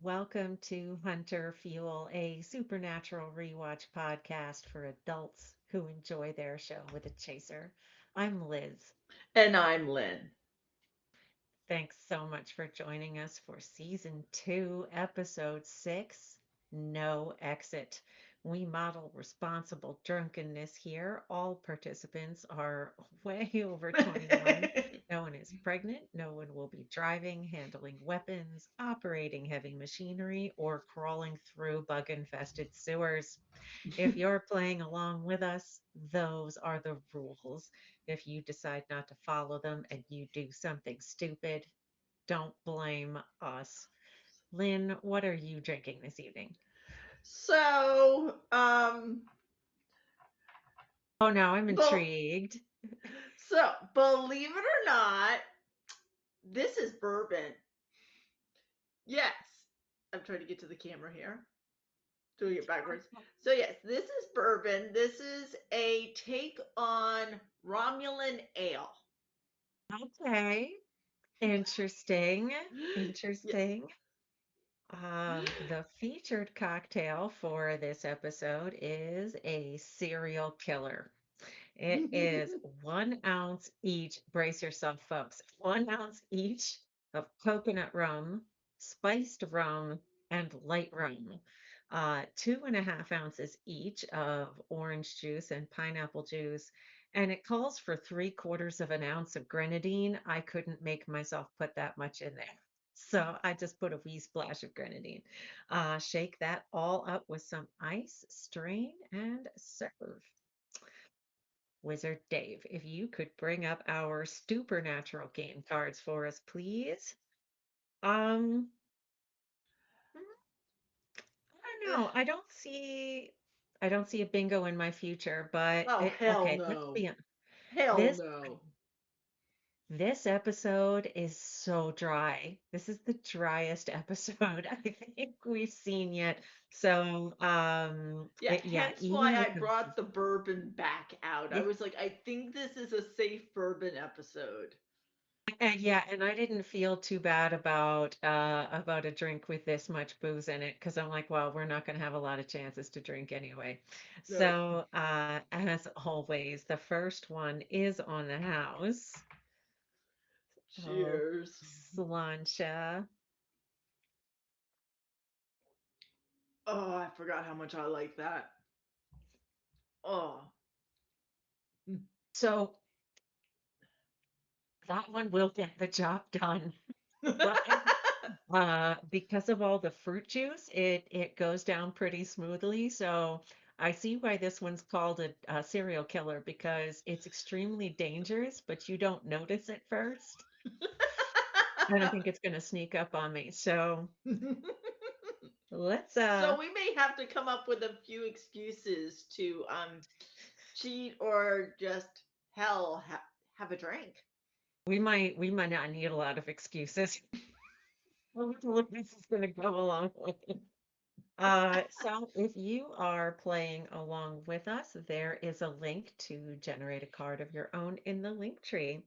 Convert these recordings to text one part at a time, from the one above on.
Welcome to Hunter Fuel, a supernatural rewatch podcast for adults who enjoy their show with a chaser. I'm Liz. And I'm Lynn. Thanks so much for joining us for season 2, episode 6, No Exit. We model responsible drunkenness here. All participants are way over 21. No one is pregnant. No one will be driving, handling weapons, operating heavy machinery, or crawling through bug infested sewers. If you're playing along with us, those are the rules. If you decide not to follow them and you do something stupid, don't blame us. Lynn, what are you drinking this evening? so, Oh, no, I'm but intrigued. believe it or not, this is bourbon. Yes, I'm trying to get to the camera here, doing it backwards. So yes, this is bourbon. This is a take on Romulan ale. Okay, interesting. Yeah. Interesting. The featured cocktail for this episode is a serial killer. It is 1 ounce each. Brace yourself, folks. 1 ounce each of coconut rum, spiced rum, and light rum. 2.5 ounces each of orange juice and pineapple juice. And it calls for 3/4 of an ounce of grenadine. I couldn't make myself put that much in there. So I just put a wee splash of grenadine. Shake that all up with some ice, strain, and serve. Wizard Dave, if you could bring up our Stupornatural game cards for us, please. Um, I don't know. I don't see a bingo in my future, but Oh hell okay, let's no. be honest. Hell This no. this episode is so dry. This is the driest episode I think we've seen yet. So, Yeah, yeah, hence even why with I the brought the bourbon back out. I yeah, was like, I think this is a safe bourbon episode. yeah, and I didn't feel too bad about a drink with this much booze in it because I'm like, well, we're not going to have a lot of chances to drink anyway. No. So, as always, the first one is on the house. Oh, Cheers. Sláinte. Oh, I forgot how much I like that. Oh. So that one will get the job done, but because of all the fruit juice, it goes down pretty smoothly. So I see why this one's called a serial killer because it's extremely dangerous, but you don't notice it first. And I think it's going to sneak up on me. So let's So we may have to come up with a few excuses to cheat or just hell have a drink. we might not need a lot of excuses. This is going to go along with it. So if you are playing along with us, there is a link to generate a card of your own in the link tree.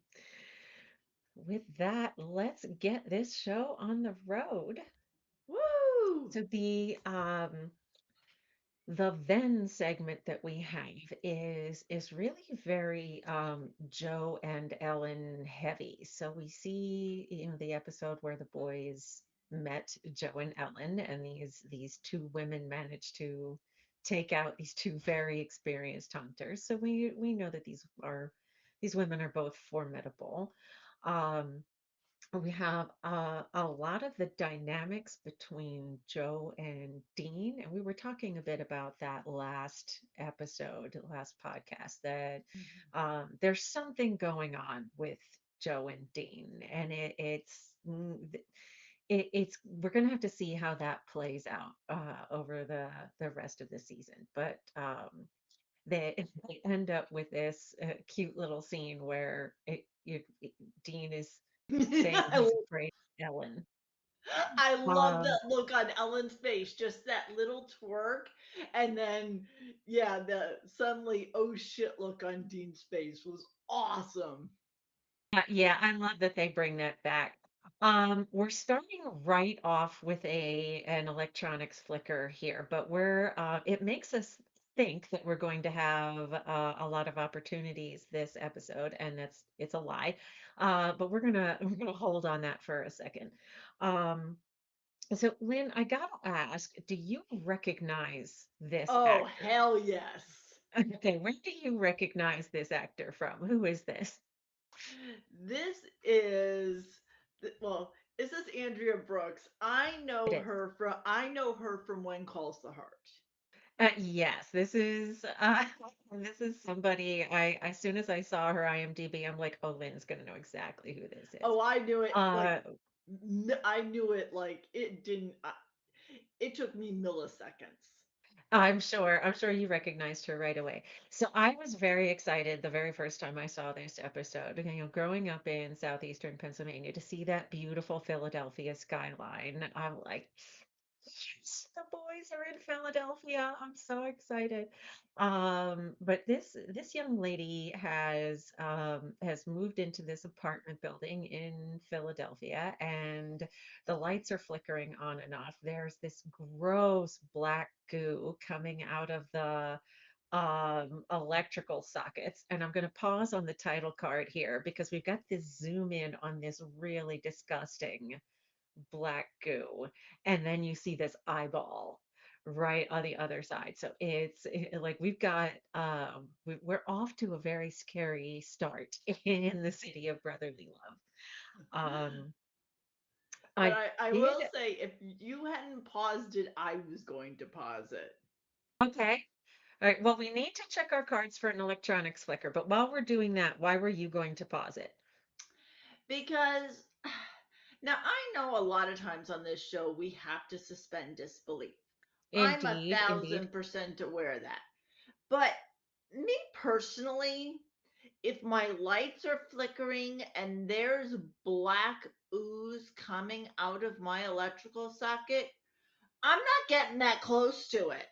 With that, let's get this show on the road. Woo! So the then segment that we have is really very Joe and Ellen heavy. So we see, the episode where the boys met Joe and Ellen, and these two women managed to take out these two very experienced hunters. So we know that these women are both formidable. Um, we have a lot of the dynamics between Joe and Dean, and we were talking a bit about that last episode, last podcast, that there's something going on with Joe and Dean, and it's we're gonna have to see how that plays out over the rest of the season. But they end up with this cute little scene where Dean is saying I, he's afraid of Ellen. I love Um, that look on Ellen's face, just that little twerk, and then yeah, the suddenly oh shit look on Dean's face was awesome. yeah, I love that they bring that back. We're starting right off with an electronics flicker here, but it makes us think that we're going to have a lot of opportunities this episode, and it's a lie. But we're gonna hold on that for a second. Um, so Lynn, I gotta ask, do you recognize this Oh, actor? hell yes. Okay, where do you recognize this actor from? Who is this? This is well, is this Andrea Brooks? It is. I know her from When Calls the Heart. Yes, this is somebody as soon as I saw her IMDb, I'm like, oh, Lynn's gonna know exactly who this is. Oh, I knew it like Uh, I knew it like it didn't. It took me milliseconds. I'm sure you recognized her right away. So I was very excited the very first time I saw this episode, growing up in southeastern Pennsylvania to see that beautiful Philadelphia skyline. I'm like, yes, the boys are in Philadelphia. I'm so excited. But this young lady has moved into this apartment building in Philadelphia, and the lights are flickering on and off. There's this gross black goo coming out of the electrical sockets. And I'm going to pause on the title card here because we've got this zoom in on this really disgusting black goo, and then you see this eyeball right on the other side. So like we're off to a very scary start in the city of brotherly love. But I I did. will say, if you hadn't paused it, I was going to pause it. Okay. All right. Well, we need to check our cards for an electronics flicker, but while we're doing that, why were you going to pause it? Because now I know a lot of times on this show we have to suspend disbelief. I'm a Indeed, indeed. thousand percent aware of that. But me personally, if my lights are flickering and there's black ooze coming out of my electrical socket, I'm not getting that close to it.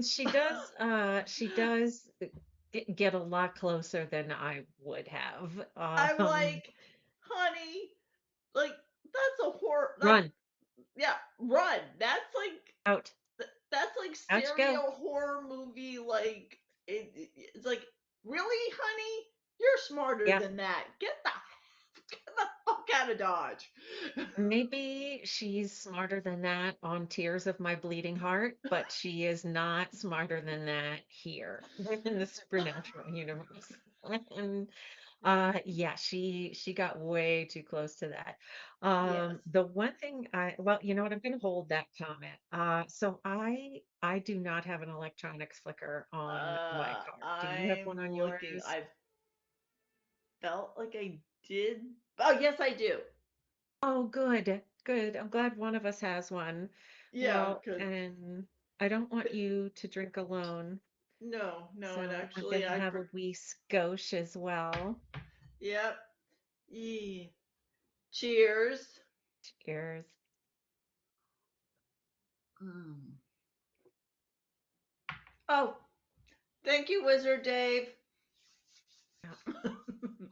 She does get a lot closer than I would have. I'm like, honey, like that's a horror. Like, Run, yeah, run. That's like out, that's like out you go. stereo horror movie. Like it's like, really, honey, you're smarter Yeah, than that. Get the fuck out of Dodge. maybe she's smarter than that on Tears of My Bleeding Heart, but she is not smarter than that here in the supernatural universe. And yeah, she got way too close to that. Yes. The one thing well, you know what, I'm gonna hold that comment. So I do not have an electronics flicker on my card. Do you have I'm one on looking. yours? I felt like I did. Oh, yes, I do. Oh, good, good. I'm glad one of us has one. Yeah, Well, because and I don't want you to drink alone, no, no, and so I'm actually, gonna have a wee skosh as well. yep. Yee. Cheers. Cheers. Mm. Oh, thank you, Wizard Dave. Yeah,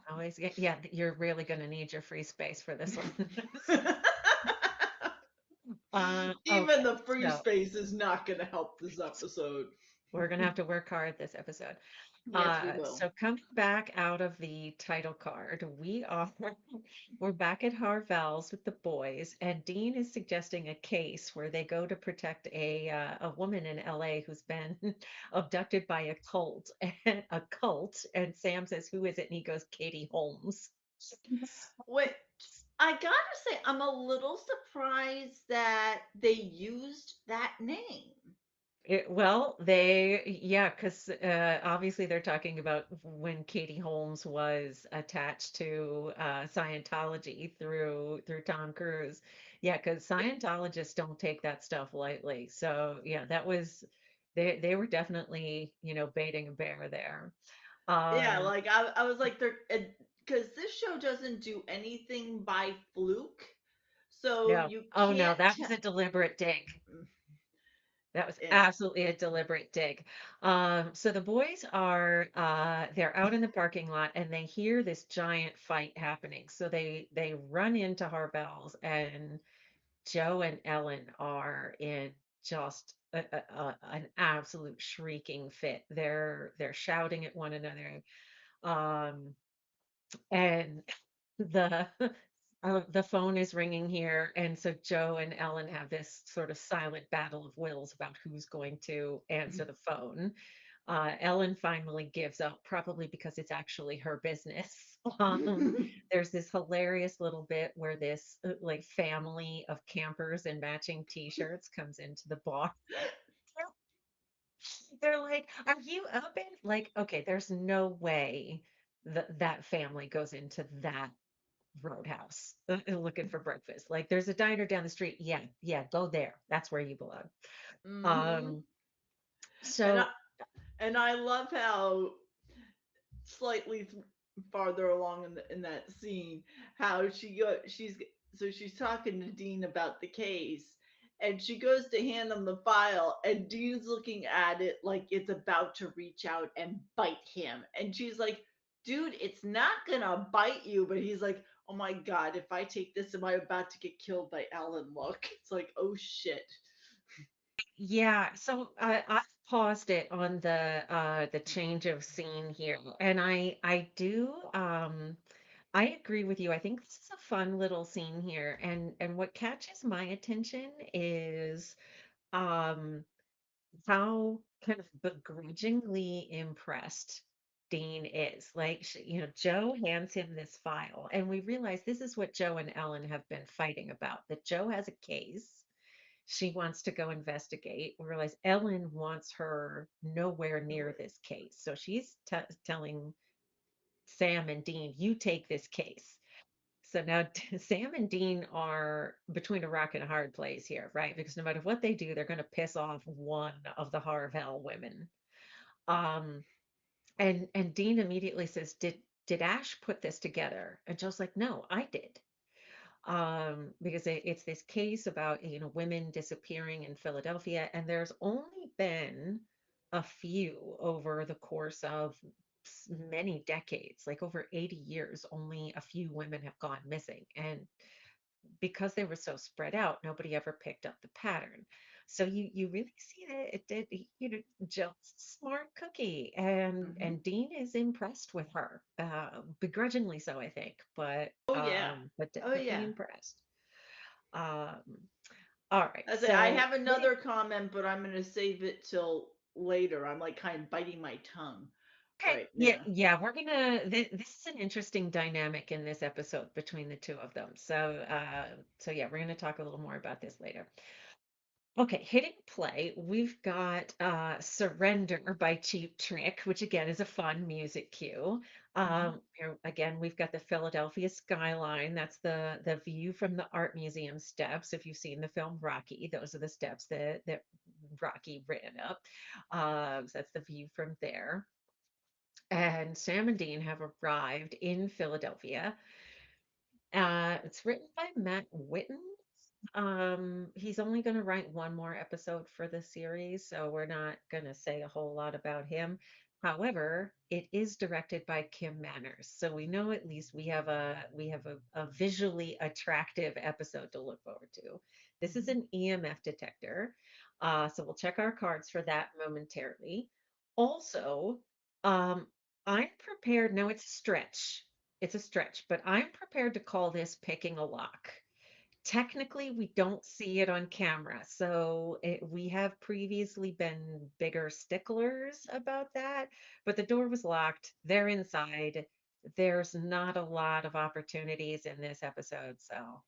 always get, yeah, you're really gonna need your free space for this one. Even Okay, the free so space is not going to help this episode. we're gonna have to work hard this episode. Yes, we will. So coming back out of the title card, we are we're back at Harvell's with the boys, and Dean is suggesting a case where they go to protect a woman in LA who's been abducted by a cult, and Sam says, "Who is it?" And he goes, "Katie Holmes." Wait, I gotta say, I'm a little surprised that they used that name. Yeah, because obviously they're talking about when Katie Holmes was attached to Scientology through Tom Cruise. Yeah, because Scientologists don't take that stuff lightly. So yeah, they were definitely baiting a bear there. Yeah, Um, like I was like, they're because this show doesn't do anything by fluke, so no, you oh no, can't that was tell. a deliberate dig. That was And absolutely a deliberate dig. So the boys are they're out in the parking lot and they hear this giant fight happening. So they run into Harvell's and Joe and Ellen are in just an absolute shrieking fit. They're shouting at one another. Um, and the the phone is ringing here, and so Joe and Ellen have this sort of silent battle of wills about who's going to answer the phone. Ellen finally gives up, probably because it's actually her business. There's this hilarious little bit where this like family of campers in matching t-shirts comes into the bar. They're like, "Are you open?" Like, okay, there's no way that that family goes into that Roadhouse looking for breakfast. Like, there's a diner down the street. Yeah, yeah, go there. That's where you belong. hmm Um, and I so and I love how slightly farther along in that scene, how she's talking to Dean about the case, and she goes to hand him the file, and Dean's looking at it like it's about to reach out and bite him, and she's like, "Dude, it's not gonna bite you," but he's like, "Oh my god, if I take this, am I about to get killed by Alan Look?" It's like, "Oh shit." yeah, so I paused it on the change of scene here, and I do I agree with you. I think this is a fun little scene here, and what catches my attention is um how kind of begrudgingly impressed Dean is. Like, Joe hands him this file, and we realize this is what Joe and Ellen have been fighting about, that Joe has a case. She wants to go investigate. We realize Ellen wants her nowhere near this case. So she's telling Sam and Dean, you take this case. So now Sam and Dean are between a rock and a hard place here, right? Because no matter what they do, they're going to piss off one of the Harvell women. Um, and Dean immediately says, "Did Ash put this together?" And Joe's like, "No, I did." Because it's this case about women disappearing in Philadelphia, and there's only been a few over the course of many decades, like over 80 years, only a few women have gone missing. And because they were so spread out, nobody ever picked up the pattern. So you really see that it did, Jill's a smart cookie, Hmm. and Dean is impressed with her, begrudgingly so, I think, Oh yeah. but Oh definitely yeah. impressed. Um, all right, I say I so have hitting another comment, but I'm gonna save it till later. I'm like kind of biting my tongue okay, right yeah, now. yeah, we're gonna this is an interesting dynamic in this episode between the two of them. So yeah, we're gonna talk a little more about this later. Okay, hitting play, we've got Surrender by Cheap Trick, which again is a fun music cue. Hmm. Again, we've got the Philadelphia skyline. That's the view from the art museum steps. If you've seen the film Rocky, those are the steps that Rocky ran up. So that's the view from there. And Sam and Dean have arrived in Philadelphia. It's written by Matt Whitten. He's only going to write one more episode for the series, so we're not going to say a whole lot about him. However, it is directed by Kim Manners, so we know at least we have a visually attractive episode to look forward to. This is Hmm. an EMF detector, so we'll check our cards for that momentarily. Also, um, I'm prepared. Now it's a stretch, but I'm prepared to call this picking a lock. Technically, we don't see it on camera, so we have previously been bigger sticklers about that, but the door was locked. They're inside. There's not a lot of opportunities in this episode, so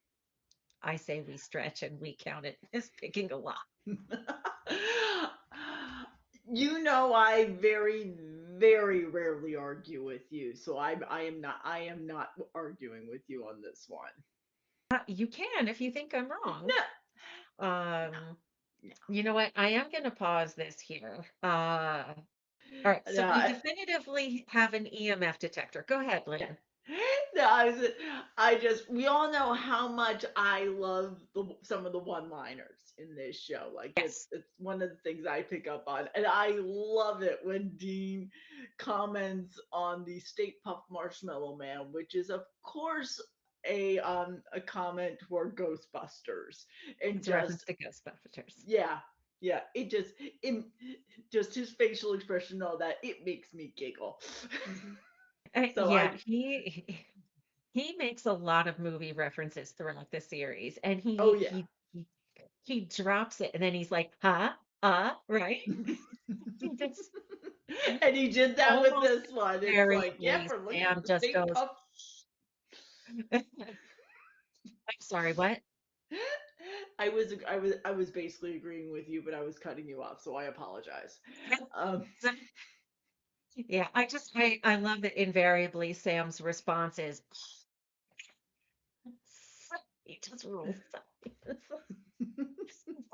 I say we stretch and we count it as picking a lock. I very very rarely argue with you, so I am not arguing with you on this one. You can if you think I'm wrong. No, Um, no, you know what? I am going to pause this here. All right, no. so we definitively have an EMF detector. Go ahead, Yeah. Lynn. No, I just, we all know how much I love some of the one-liners in this show. Like Yes, it's one of the things I pick up on, and I love it when Dean comments on the State Puff Marshmallow Man, which is of course a comment toward Ghostbusters, and it's a reference just to Ghostbusters. yeah. Yeah, it just his facial expression, all that, it makes me giggle. So Yeah, I, he makes a lot of movie references throughout the series, and oh yeah. he drops it, and then he's like, "Huh? Right?" He just And he did that with almost this one. It's like, yep, invariably, we're looking at Sam the just state goes, puff. "I'm sorry, what?" I was basically agreeing with you, but I was cutting you off, so I apologize. Um, Yeah, I love that invariably Sam's response is, he just rules.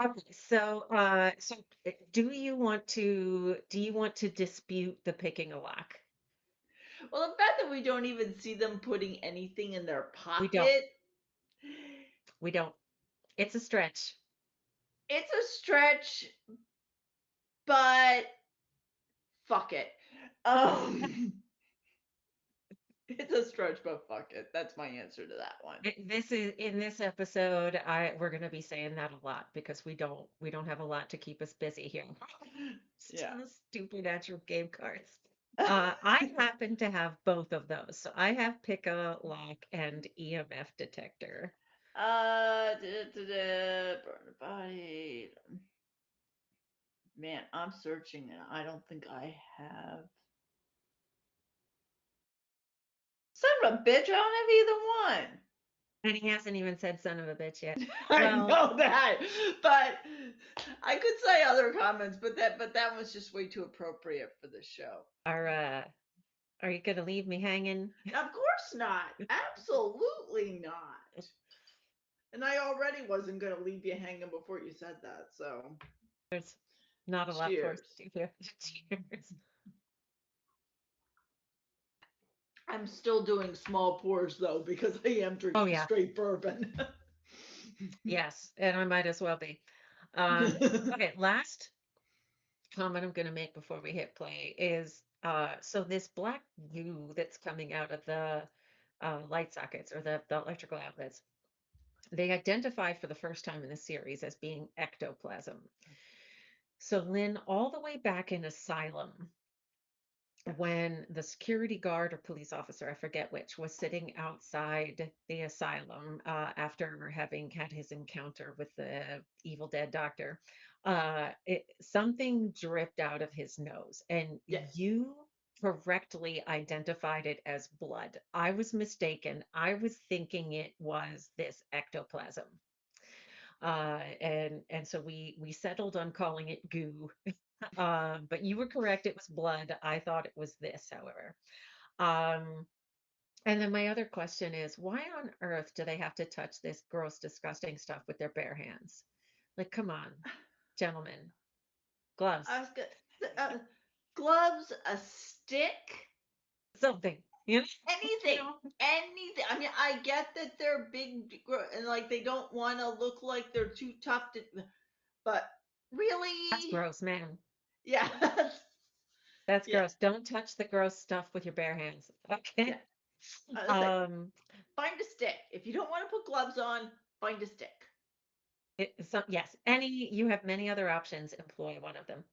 Okay, do you want to dispute the picking a lock? well, the fact that we don't even see them putting anything in their We don't. pocket, We don't. It's a stretch. it's a stretch, but fuck it. Um, it's a stretch, but fuck it. That's my answer to that one. This is in this episode, I we're going to be saying that a lot because we don't have a lot to keep us busy here. Yeah. Still stupid natural game cards. I happen to have both of those. So I have pick a lock and EMF detector. Burn the body. Man, I'm searching and I don't think I have. Son of a bitch, I don't have either And he hasn't even said son of a bitch yet. one. I Well, know that, but I could say other comments, but that was just way too appropriate for the show. are uh are you gonna leave me hanging? Of course not. Absolutely not. And I already wasn't going to leave you hanging before you said that. So, There's not a lot for us cheers. to do here. Cheers. I'm still doing small pours though because I am Oh drinking yeah, straight bourbon. yes, and I might as well be. Okay, last comment I'm going to make before we hit play is so this black goo that's coming out of the light sockets or the electrical outlets, they identify for the first time in the series as being ectoplasm. So Lynn, all the way back in Asylum, when the security guard or police officer, I forget which, was sitting outside the asylum after having had his encounter with the Evil Dead doctor, something dripped out of his nose, and Yes. you correctly identified it as blood. I was mistaken. I was thinking it was this ectoplasm. And so we settled on calling it goo. But you were correct, it was blood. I thought it was this, however. Um, and then my other question is, why on earth do they have to touch this gross, disgusting stuff with their bare hands? Like, come on, gentlemen, gloves, I was good. Uh, Gloves, a stick, something, you know, you anything, know, anything. I mean, I get that they're big and like they don't want to look like they're too tough to, but that's really, gross, man. yeah, That's yeah, gross. Don't touch the gross stuff with your bare hands. yeah. Okay. It's like Um, find a stick. If you don't want to put gloves on, find a stick. yes, you have many other options, employ one of them.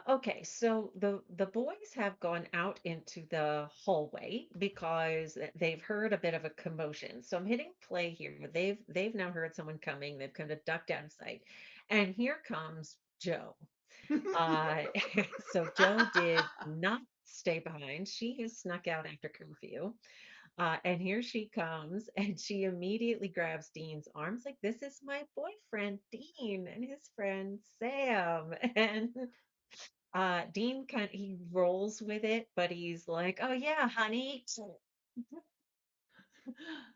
Okay, so the boys have gone out into the hallway because they've heard a bit of a commotion. So I'm hitting play here. They've now heard someone coming. They've kind of ducked out of sight, and here comes Joe. Uh, so Joe did not stay behind. She has snuck out after curfew. And here she comes, and she immediately grabs Dean's arms, like, "This is my boyfriend, Dean, and his friend Sam." And Dean he rolls with it, but he's like, "Oh yeah, honey."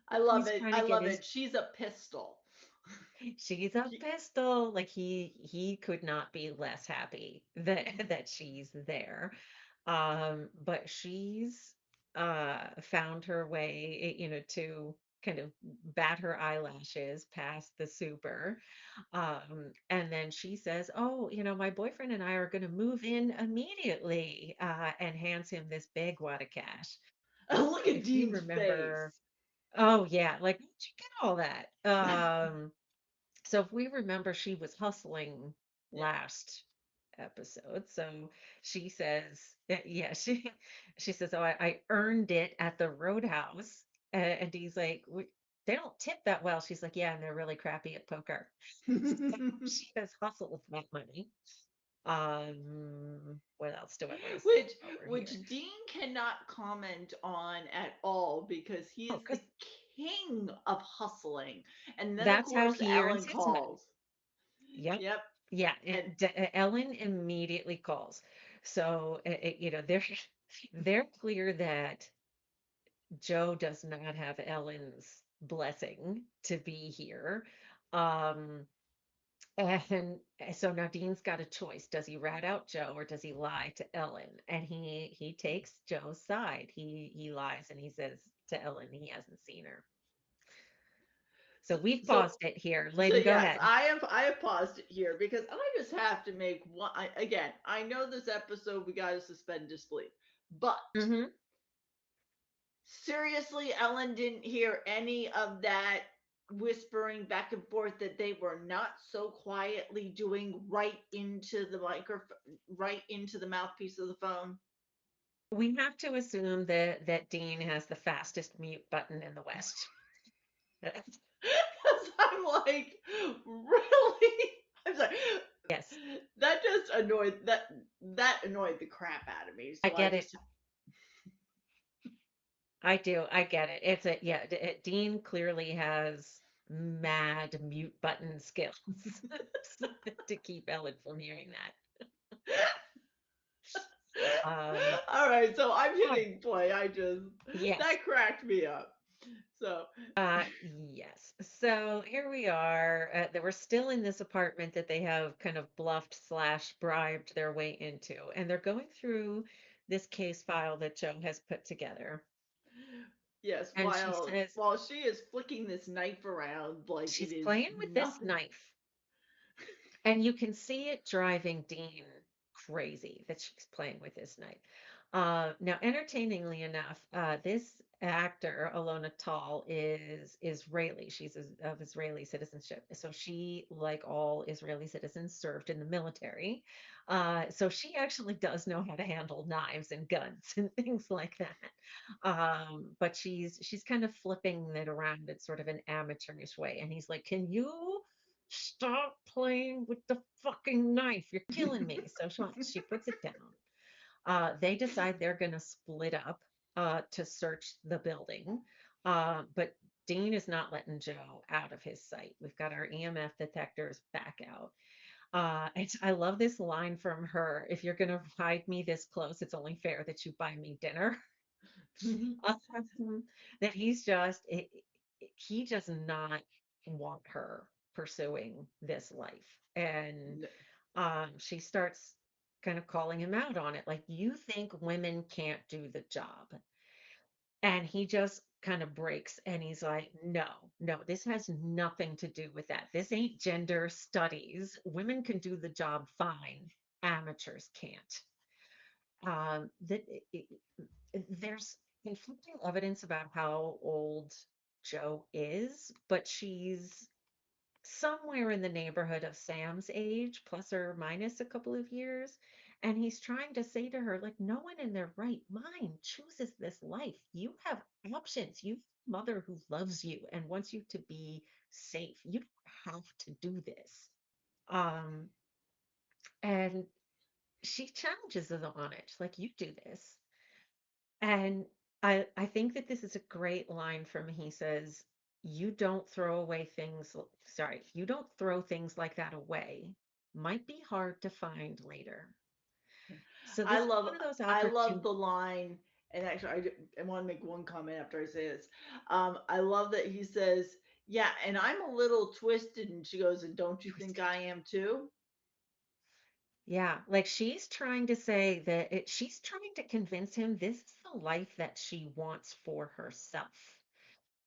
I love He's it. trying I to get love his it. She's a pistol. she's a She, pistol. Like he could not be less happy that that she's there. But she's found her way, to kind of bat her eyelashes past the super. And then she says, "Oh, my boyfriend and I are going to move in immediately," and hands him this big wad of cash. Look at If we Dean's face. remember, oh yeah, like where'd you get all that? So if we remember, she was hustling Yeah. last episode. So she says, yeah, she says, "Oh, I earned it at the Roadhouse," and he's like, "They don't tip that well." She's like, "Yeah, and they're really crappy at poker." So she has hustled that money. What else do I want to say which over which here? Dean cannot comment on at all because he Oh, is the because king of hustling. And then of that's how course he earns Ellen his money. calls. Yep. Yep. Yeah, And Ellen immediately calls. So, they're clear that Joe does not have Ellen's blessing to be here. Um, and so now Dean's got a choice. Does he rat out Joe or does he lie to Ellen? And he takes Joe's side. He lies and he says to Ellen he hasn't seen her. So so, we've so paused it here. so Layden, go yes, ahead. I have paused it here because I just have to make one. Again, I know this episode we got to suspend disbelief, but Hmm. seriously, Ellen didn't hear any of that whispering back and forth that they were not so quietly doing right into the microphone, right into the mouthpiece of the phone. We have to assume that Dean has the fastest mute button in the West. Because I'm like, really? I'm sorry. Yes, That annoyed the crap out of me. I So I get it. just I do. I get it. It's a yeah. Dean clearly has mad mute button skills to keep Ellen from hearing that. all right. So I'm Oh, hitting play. I just yes. that cracked me up. So Yes. So here we are. That we're still in this apartment that they have kind of bluffed slash bribed their way into, and they're going through this case file that Joe has put together. yes, And she says while she is flicking this knife around like it she's is playing with this nothing. knife. And you can see it driving Dean crazy that she's playing with this knife. Now, entertainingly enough, this actor, Alona Tall, is Israeli. She's of Israeli citizenship. So she, like all Israeli citizens, served in the military. So she actually does know how to handle knives and guns and things like that. But she's kind of flipping it around in sort of an amateurish way. And he's like, "Can you stop playing with the fucking knife? You're killing me." So she puts it down. They decide they're going to split up to search the building. But Dean is not letting Joe out of his sight. We've got our EMF detectors back out. And I love this line from her: "If you're going to ride me this close, it's only fair that you buy me dinner." That he does not want her pursuing this life. And she starts kind of calling him out on it, like, "You think women can't do the job?" And he just kind of breaks and he's like, "No, no, this has nothing to do with that. This ain't gender studies. Women can do the job fine. Amateurs can't." That there's conflicting evidence about how old Joe is, but she's somewhere in the neighborhood of Sam's age, plus or minus a couple of years. And he's trying to say to her, like, no one in their right mind chooses this life. You have options. You have a mother who loves you and wants you to be safe. You don't have to do this. Um, and she challenges him on it. She's like, "You do this." And I think that this is a great line from he says, "You don't throw away things, sorry, you don't throw things like that away. Might be hard to find later." So I this is love one of those I love opportunities. the line, and actually I want to make one comment after I say this. I love that he says, "Yeah, and I'm a little twisted," and she goes, "And don't you think I am too?" Yeah, like she's trying to say that she's trying to convince him this is the life that she wants for herself.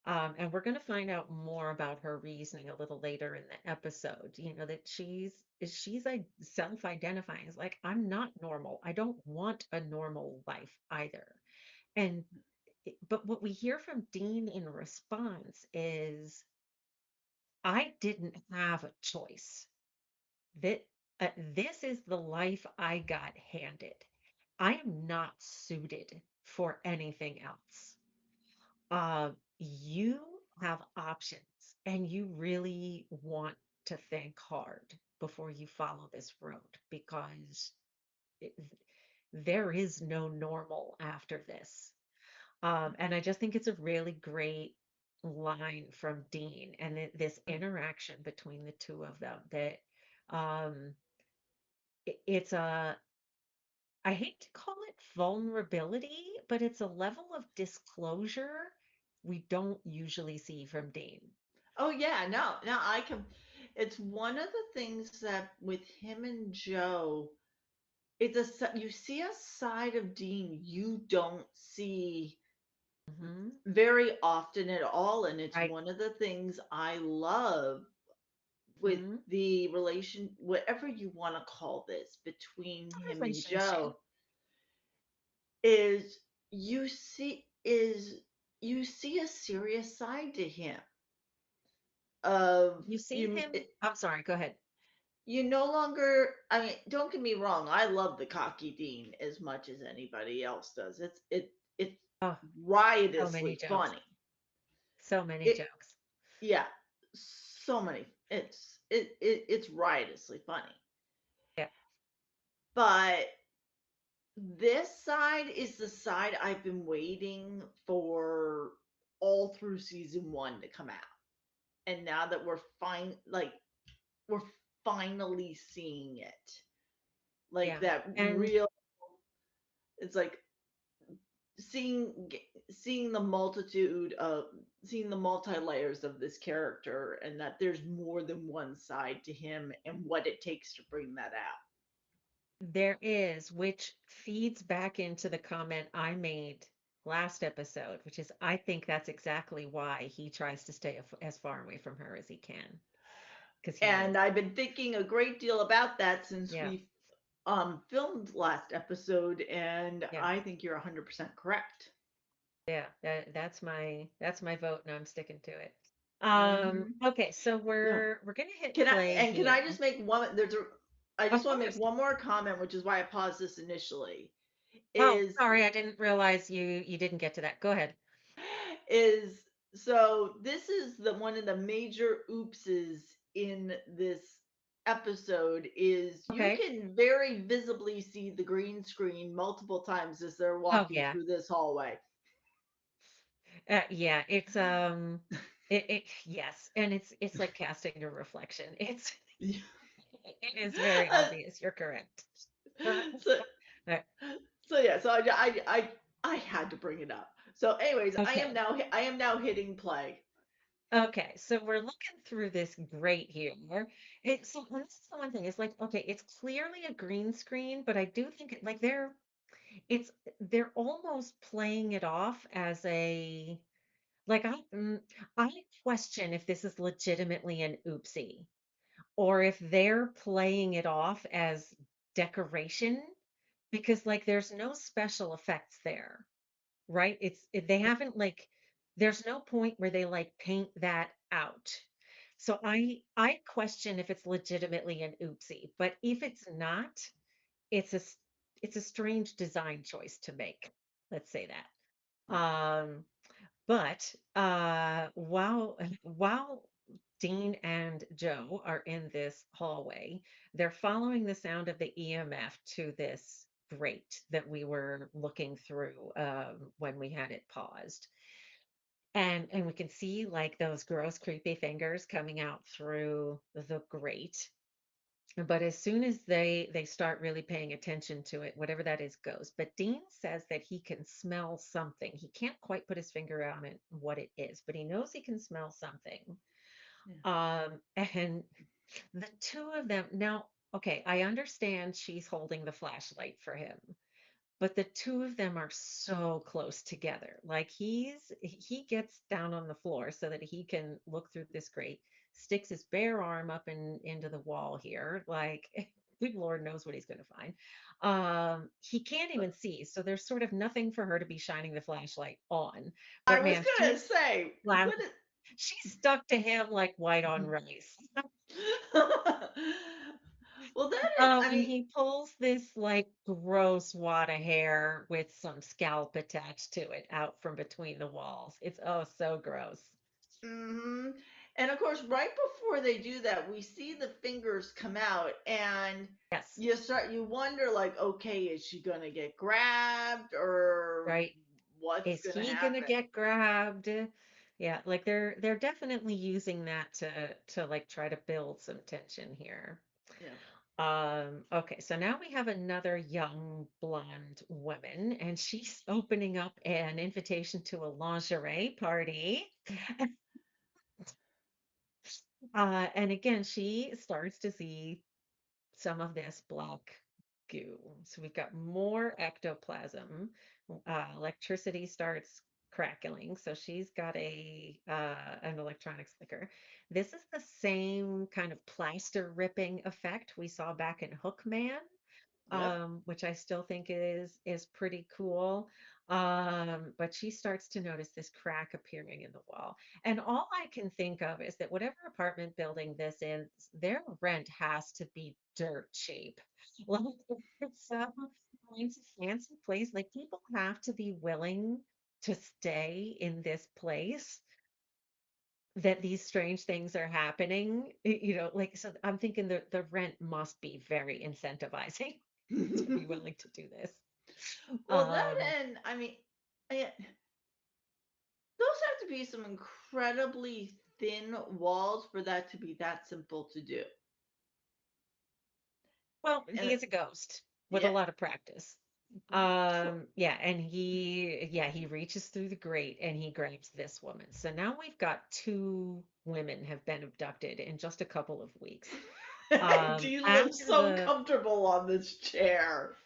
And we're going to find out more about her reasoning a little later in the episode. You know, that she's like self-identifying as like, I'm not normal. I don't want a normal life either. And but what we hear from Dean in response is, I didn't have a choice. That this is the life I got handed. I am not suited for anything else. You have options, and you really want to think hard before you follow this road because it, there is no normal after this. And I just think it's a really great line from Dean and this interaction between the two of them that um, it's a, I hate to call it vulnerability, but it's a level of disclosure we don't usually see from Dean. Oh yeah, no, I can. It's one of the things that with him and Joe, you see a side of Dean you don't see Hmm. very often at all, and it's Right. one of the things I love with Hmm. the relation, whatever you want to call this, between It's a him and relationship. Joe, is you see a serious side to him of You see you. him. I'm sorry, go ahead. You no longer, I mean, don't get me wrong, I love the cocky Dean as much as anybody else does. It's Oh, so many riotously jokes. funny. So many It jokes. Yeah, so many. It's riotously funny. Yeah. But this side is the side I've been waiting for all through season 1 to come out. And now that we're finally seeing it. Like Yeah. that And real, it's like seeing seeing the multitude of seeing the multi layers of this character, and that there's more than one side to him and what it takes to bring that out. there is, which feeds back into the comment I made last episode, which is I think that's exactly why he tries to stay as far away from her as he can, because he knows. And I've been thinking a great deal about that since Yeah. we filmed last episode, and Yeah. I think you're 100% correct. Yeah. That's my vote, and I'm sticking to it. Hmm. Okay, so So we're gonna hit can I play and can here. I just make one? I just Of want to make course. one more comment, which is why I paused this initially. Oh, Is sorry, I didn't realize you didn't get to that. Go ahead. is so this is the one of the major oopses in this episode is you Okay. can very visibly see the green screen multiple times as they're Oh walking yeah. through this hallway. Yeah, it's it yes, and it's like casting a reflection. It is very obvious. You're correct. so Uh, yeah, so I had to bring it up. So anyways, Okay. I am now hitting play. Okay, so we're looking through this grate here. And this is the one thing. It's like, okay, it's clearly a green screen, but I do think like it's they're almost playing it off as a like I question if this is legitimately an oopsie or if they're playing it off as decoration because like there's no special effects there, right? They haven't like there's no point where they like paint that out. So I question if it's legitimately an oopsie, but if it's not, it's a s- it's a strange design choice to make. Let's say that. But while Dean and Joe are in this hallway, they're following the sound of the EMF to this grate that we were looking through when we had it paused. And we can see like those gross, creepy fingers coming out through the grate. But as soon as they start really paying attention to it, whatever that is goes. But Dean says that he can smell something. He can't quite put his finger on it, what it is, but he knows he can smell something. Yeah. And the two of them now. okay, I understand she's holding the flashlight for him, but the two of them are so close together. Like he gets down on the floor so that he can look through this grate, sticks his bare arm up into the wall here, like good Lord knows what he's going to find. He can't even see, so there's sort of nothing for her to be shining the flashlight on. I But was man, gonna say, what she's stuck to him like white on rice. is well that is, I When mean, he pulls this like gross wad of hair with some scalp attached to it out from between the walls. It's oh so gross. hmm and of course, right before they do that, we see the fingers come out, and Yes, you wonder, like, okay, is she gonna get grabbed, or right. what's Is gonna he gonna happen? get grabbed? Yeah, like they're definitely using that to like try to build some tension here. Yeah. Okay, so now we have another young blonde woman, and she's opening up an invitation to a lingerie party. And again, she starts to see some of this black goo. So we've got more ectoplasm. Electricity starts crackling. So she's got a an electronics flicker. This is the same kind of plaster ripping effect we saw back in Hookman, Yep. which I still think is pretty cool. But she starts to notice this crack appearing in the wall. And all I can think of is that whatever apartment building this is, their rent has to be dirt cheap. Like it's some kinds of fancy place. Like people have to be willing to stay in this place that these strange things are happening. Like so I'm thinking the rent must be very incentivizing to be willing to do this. Well, that, Um, and I mean, I, those have to be some incredibly thin walls for that to be that simple to do. well, And he is a ghost with a yeah. lot of practice. Yeah, and he reaches through the grate and he grabs this woman. So now we've got two women have been abducted in just a couple of weeks. Dean looks After so the comfortable on this chair.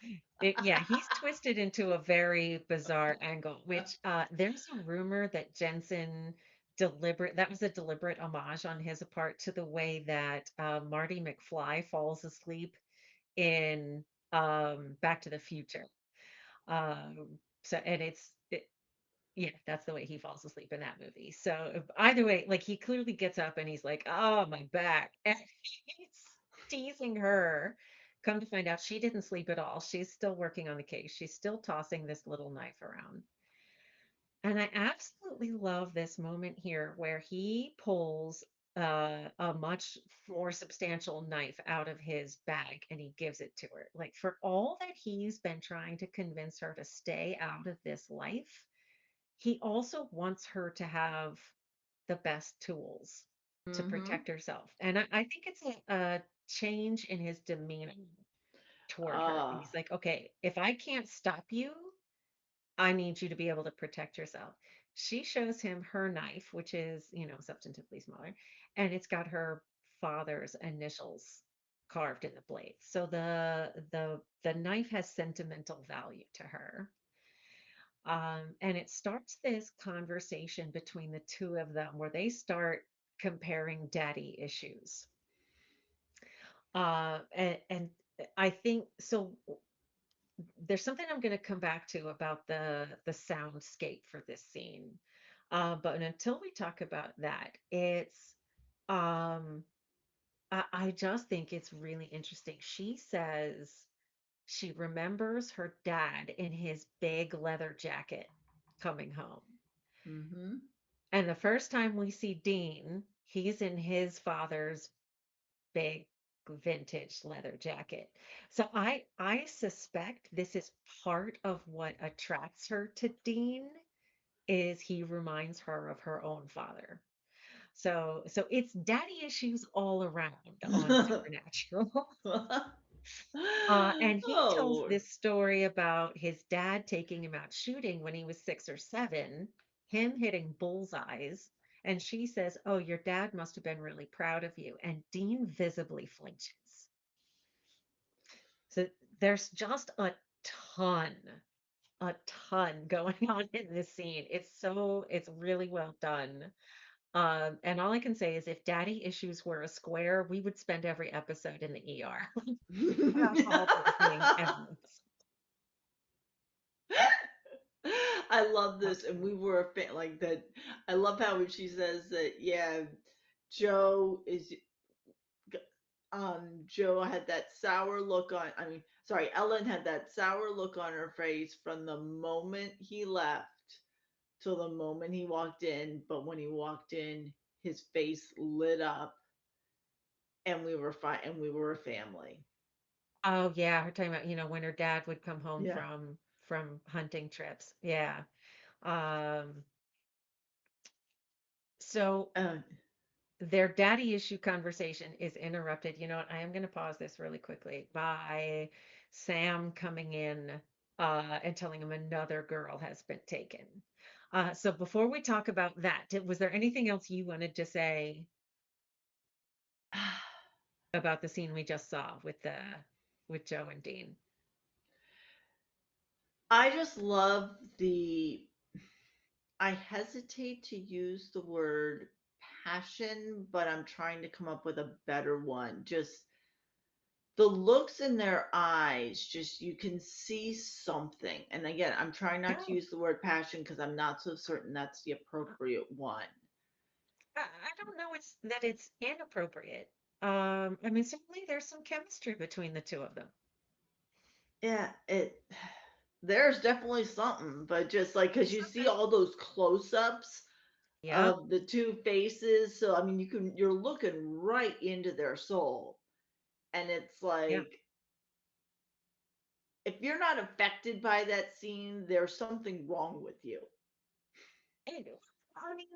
Yeah, he's twisted into a very bizarre angle, which there's a rumor that Jensen that was a deliberate homage on his part to the way that Marty McFly falls asleep in Back to the Future. So and yeah, that's the way he falls asleep in that movie. So either way, like he clearly gets up and he's like, "Oh, my back." And he's teasing her. Come to find out she didn't sleep at all. She's still working on the case. She's still tossing this little knife around. And I absolutely love this moment here where he pulls a much more substantial knife out of his bag and he gives it to her. Like for all that he's been trying to convince her to stay out of this life, he also wants her to have the best tools to Mm-hmm. protect herself. And I think it's a change in his demeanor toward her. Uh, He's like, okay, if I can't stop you, I need you to be able to protect yourself. She shows him her knife, which is, substantively smaller, and it's got her father's initials carved in the blade. So the knife has sentimental value to her. And it starts this conversation between the two of them where they start comparing daddy issues. And I think so. There's something I'm going to come back to about the soundscape for this scene. But until we talk about that, um, I just think it's really interesting. She says she remembers her dad in his big leather jacket coming home. mm-hmm. And the first time we see Dean, he's in his father's big vintage leather jacket. So I suspect this is part of what attracts her to Dean is he reminds her of her own father. So it's daddy issues all around on Supernatural. And he Oh tells Lord. this story about his dad taking him out shooting when he was 6 or 7, him hitting bullseyes. And she says, "Oh, your dad must have been really proud of you." And Dean visibly flinches. So there's just ton, a ton going on in this scene. It's really well done. And all I can say is if daddy issues were a square, we would spend every episode in the ER. Horrible thing ever. I love this, and we Absolutely. were a fan like that. I love how when she says that, yeah, Joe is Joe had that sour look on, I mean, sorry, Ellen had that sour look on her face from the moment he left till the moment he walked in, but when he walked in, his face lit up and we were fine and we were a family. Oh yeah, her talking about, when her dad would come home Yeah. from hunting trips. Yeah. Um, so Uh, their daddy issue conversation is interrupted. You know what? I am going to pause this really quickly by Sam coming in and telling him another girl has been taken. So before we talk about that, was there anything else you wanted to say about the scene we just saw with Joe and Dean? I just love the, I hesitate to use the word passion, but I'm trying to come up with a better one. Just the looks in their eyes, just you can see something. And again, I'm trying not to No, use the word passion because I'm not so certain that's the appropriate one. I don't know it's inappropriate. I mean, certainly there's some chemistry between the two of them. Yeah, it there's definitely something, but just like because There's you see something. all those close-ups Yep. of the two faces, so I mean you're looking right into their soul. And it's Yeah. like if you're not affected by that scene, there's something wrong with you. And I mean,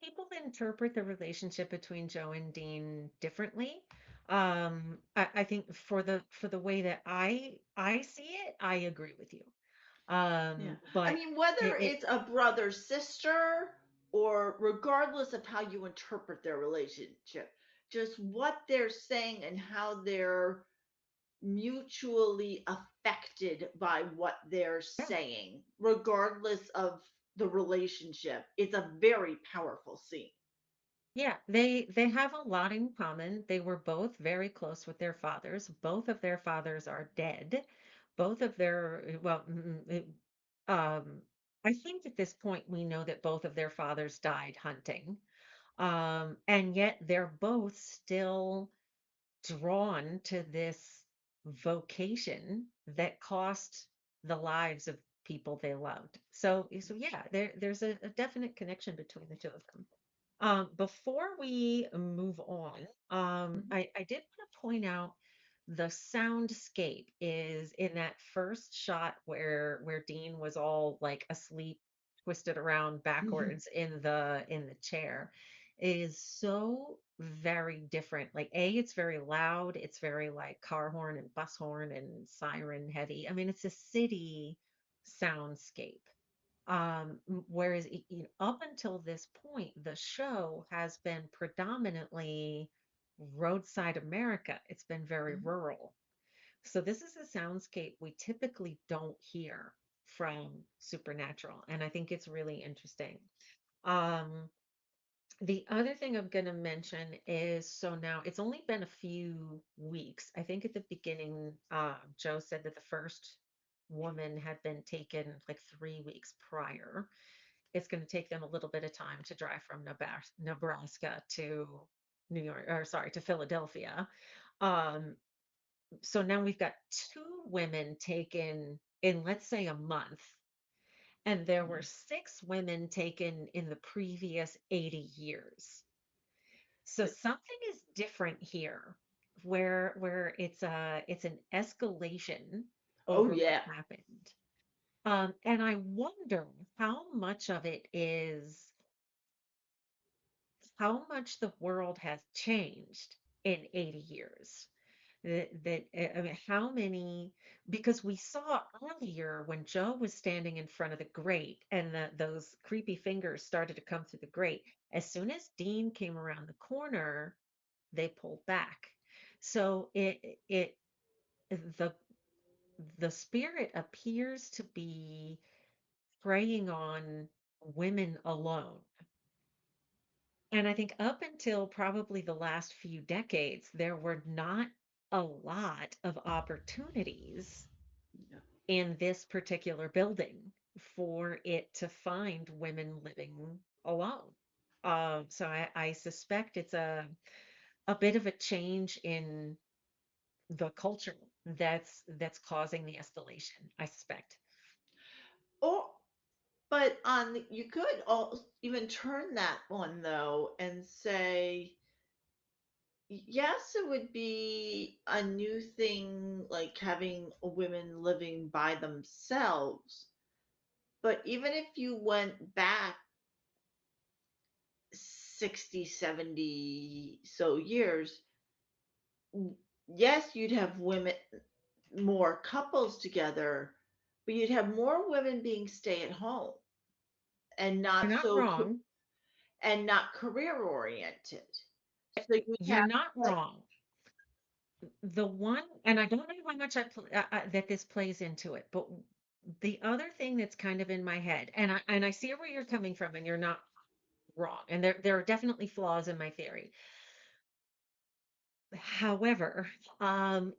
people interpret the relationship between Joe and Dean differently. I think for the way that I see it, I agree with you. Yeah. I But mean, whether it it's a brother sister or regardless of how you interpret their relationship, just what they're saying and how they're mutually affected by what they're yeah, saying, regardless of the relationship, it's a very powerful scene. yeah, they have a lot in common. They were both very close with their fathers. Both of their fathers are dead. Both of their well, um, I think at this point we know that both of their fathers died hunting. And yet they're both still drawn to this vocation that cost the lives of people they loved. So yeah, there's a definite connection between the two of them. Before we move on, Mhm. I did want to point out the soundscape is in that first shot where Dean was all like asleep, twisted around backwards in the chair, is so very different. Like it's very loud, it's very like car horn and bus horn and siren heavy. I mean, it's a city soundscape. Whereas up until this point, the show has been predominantly roadside America. It's been very Mhm. rural. So this is a soundscape we typically don't hear from Supernatural, and I think it's really interesting. Um, the other thing I'm going to mention is so now it's only been a few weeks. I think at the beginning, Joe said that the first woman had been taken like 3 weeks prior. It's going to take them a little bit of time to drive from Nebraska to New York, or sorry, to Philadelphia. Um, so now we've got two women taken in, let's say, a month, and there were six women taken in the previous 80 years. So something is different here, where it's an escalation Oh over what yeah. happened. And I wonder how much of it is how much the world has changed in 80 years. I mean, how many, because we saw earlier when Joe was standing in front of the grate and those creepy fingers started to come through the grate. As soon as Dean came around the corner, they pulled back. So it the the spirit appears to be preying on women alone. And I think up until probably the last few decades, there were not a lot of opportunities Yeah. in this particular building for it to find women living alone. So I suspect it's a bit of a change in the culture that's causing the escalation, I suspect. Or, but you could even turn that one though and say, yes, it would be a new thing, like having women living by themselves. But even if you went back 60, 70 so years, yes, you'd have women, more couples together, but you'd have more women being stay at home and You're not not so wrong. and not career oriented. So you'd You're have not like, wrong. The one, and I don't know how much that this plays into it, but the other thing that's kind of in my head, and I see where you're coming from, and you're not wrong, and there are definitely flaws in my theory. However,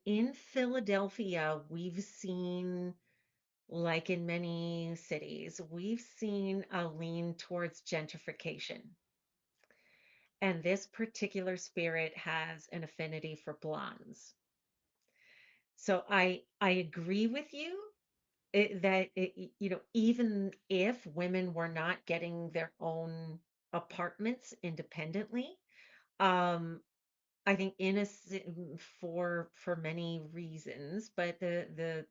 in Philadelphia, we've seen, like in many cities, we've seen a lean towards gentrification. And this particular spirit has an affinity for blondes. So I agree with you even if women were not getting their own apartments independently, um, I think for many reasons, but the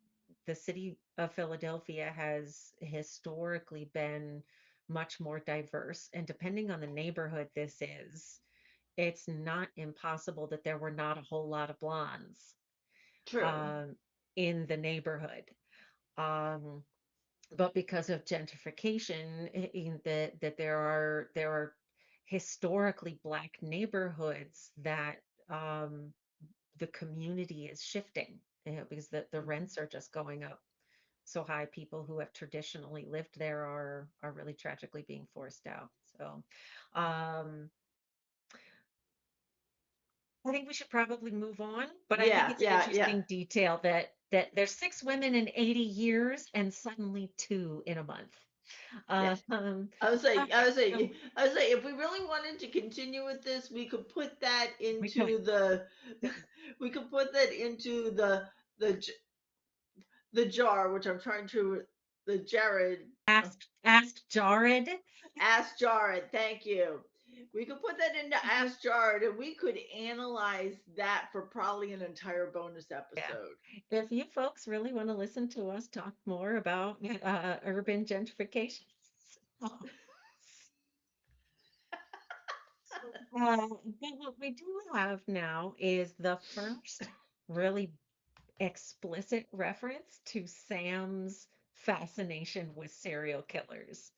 city of Philadelphia has historically been much more diverse, and depending on the neighborhood this is, it's not impossible that there were not a whole lot of blondes true. um, in the neighborhood. Um, but because of gentrification, that there are historically black neighborhoods that um, the community is shifting, because the rents are just going up so high. People who have traditionally lived there are really tragically being forced out. So um, I think we should probably move on, but I think Yeah, it's an yeah, yeah, interesting detail that there's 6 women in 80 years and suddenly two in a month. yeah. Okay, so I was like, if we really wanted to continue with this, we could put that we could into the, we could put that into the the jar, which I'm trying to, the Jared, uh, ask Jared. Ask Jared. Thank you. We could put that into Ask Jared, and we could analyze that for probably an entire bonus Yeah. episode. If you folks really want to listen to us talk more about urban gentrification, but what we do have now is the first really explicit reference to Sam's fascination with serial killers.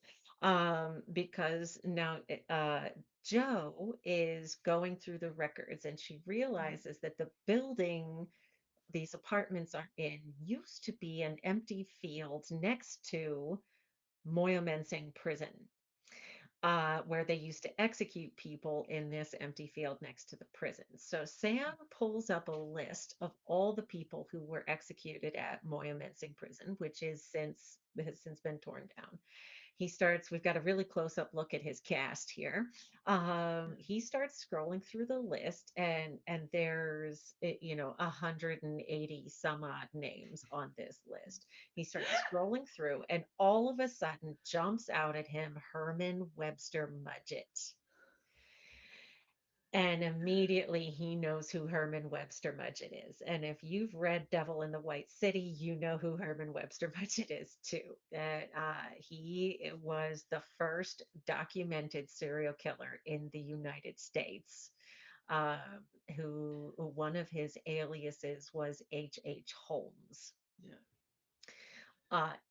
Because now Joe is going through the records and she realizes that the building these apartments are in used to be an empty field next to Moyamensing Prison, where they used to execute people in this empty field next to the prison. So Sam pulls up a list of all the people who were executed at Moyamensing Prison, which has since been torn down. We've got a really close up look at his cast here. He starts scrolling through the list, and there's 180 some odd names on this list. He starts scrolling through, and all of a sudden jumps out at him Herman Webster Mudgett. And immediately he knows who Herman Webster Mudgett is. And if you've read Devil in the White City, you know who Herman Webster Mudgett is too. That he was the first documented serial killer in the United States. Um, who one of his aliases was H. Holmes. Yeah.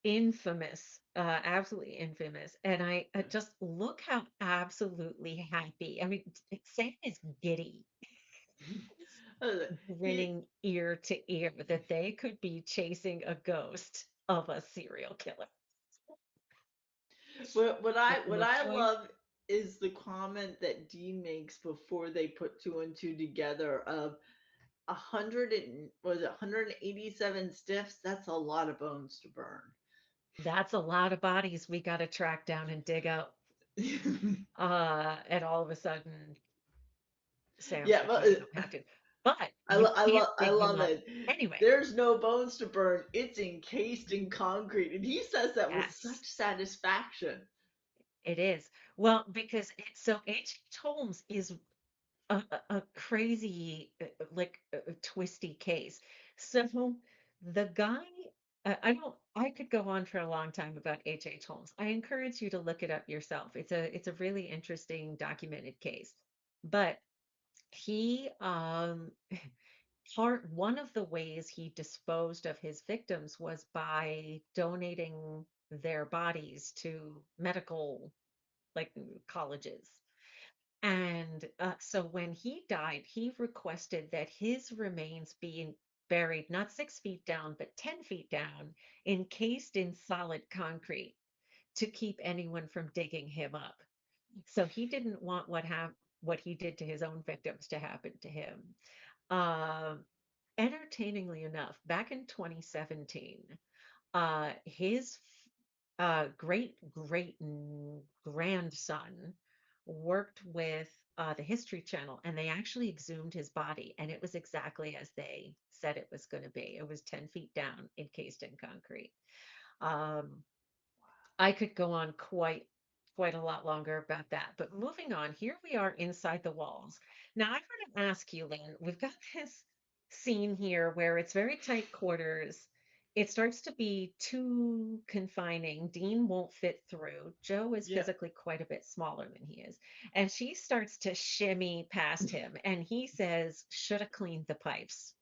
Infamous, absolutely infamous. And I just look how absolutely happy. I mean, Sam is giddy. He grinning ear to ear that they could be chasing a ghost of a serial killer. what Multiple I choice. love is the comment that Dean makes before they put two and two together of 187 stiffs. That's a lot of bones to burn. That's a lot of bodies we got to track down and dig up. And all of a sudden, Sam's Yeah, like, well, "Yeah, you don't have to, but you can't I dig him love up it. anyway." There's no bones to burn. It's encased in concrete, and he says that with such Yes, satisfaction. it is. Well, because so H.H. Holmes is a crazy, like a twisty case. So the guy, I could go on for a long time about H.H. Holmes. I encourage you to look it up yourself. It's a really interesting documented case. But he, one of the ways he disposed of his victims was by donating their bodies to medical, like, colleges. And so when he died, he requested that his remains be buried not 6 feet down, but 10 feet down, encased in solid concrete to keep anyone from digging him up. So he didn't want what he did to his own victims to happen to him. Um, Entertainingly enough, back in 2017, his great great grandson worked with the History Channel, and they actually exhumed his body, and it was exactly as they said it was going to be. It was 10 feet down, encased in concrete. Um, I could go on quite a lot longer about that. But moving on, here we are inside the walls. Now I want to ask you, Lynn, we've got this scene here where it's very tight quarters. It starts to be too confining. Dean won't fit through. Joe is Yeah. physically quite a bit smaller than he is. And she starts to shimmy past him. And he says, should have cleaned the pipes.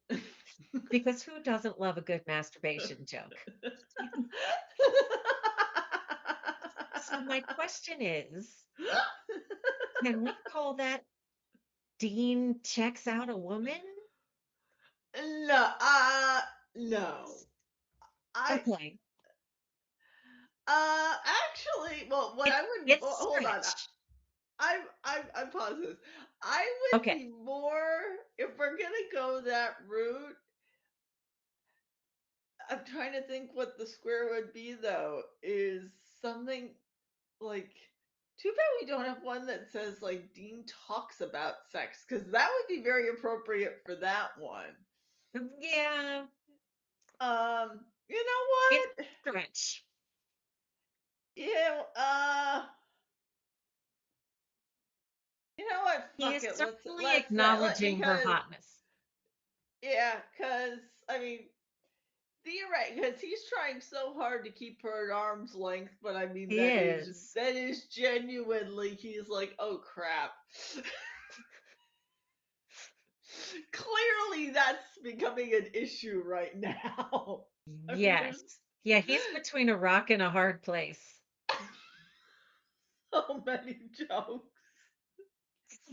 Because who doesn't love a good masturbation joke? So my question is, can we call that Dean checks out a woman? No, no. I Okay. actually, well, what It's I would it's a hold on. stretch. I pause this. I would Okay. be more if we're gonna go that route. I'm trying to think what the square would be though. Is something like too bad we don't have one that says like Dean talks about sex because that would be very appropriate for that one. Yeah, You know it's what? a stretch. Yeah, you know what? He Fuck is it. certainly Let acknowledging her because hotness. yeah, because I mean theoretically, because he's trying so hard to keep her at arm's length, but I mean He is. that is genuinely he's like, oh crap. Clearly, that's becoming an issue right now. I mean, Yes. Yeah, he's between a rock and a hard place. so many jokes,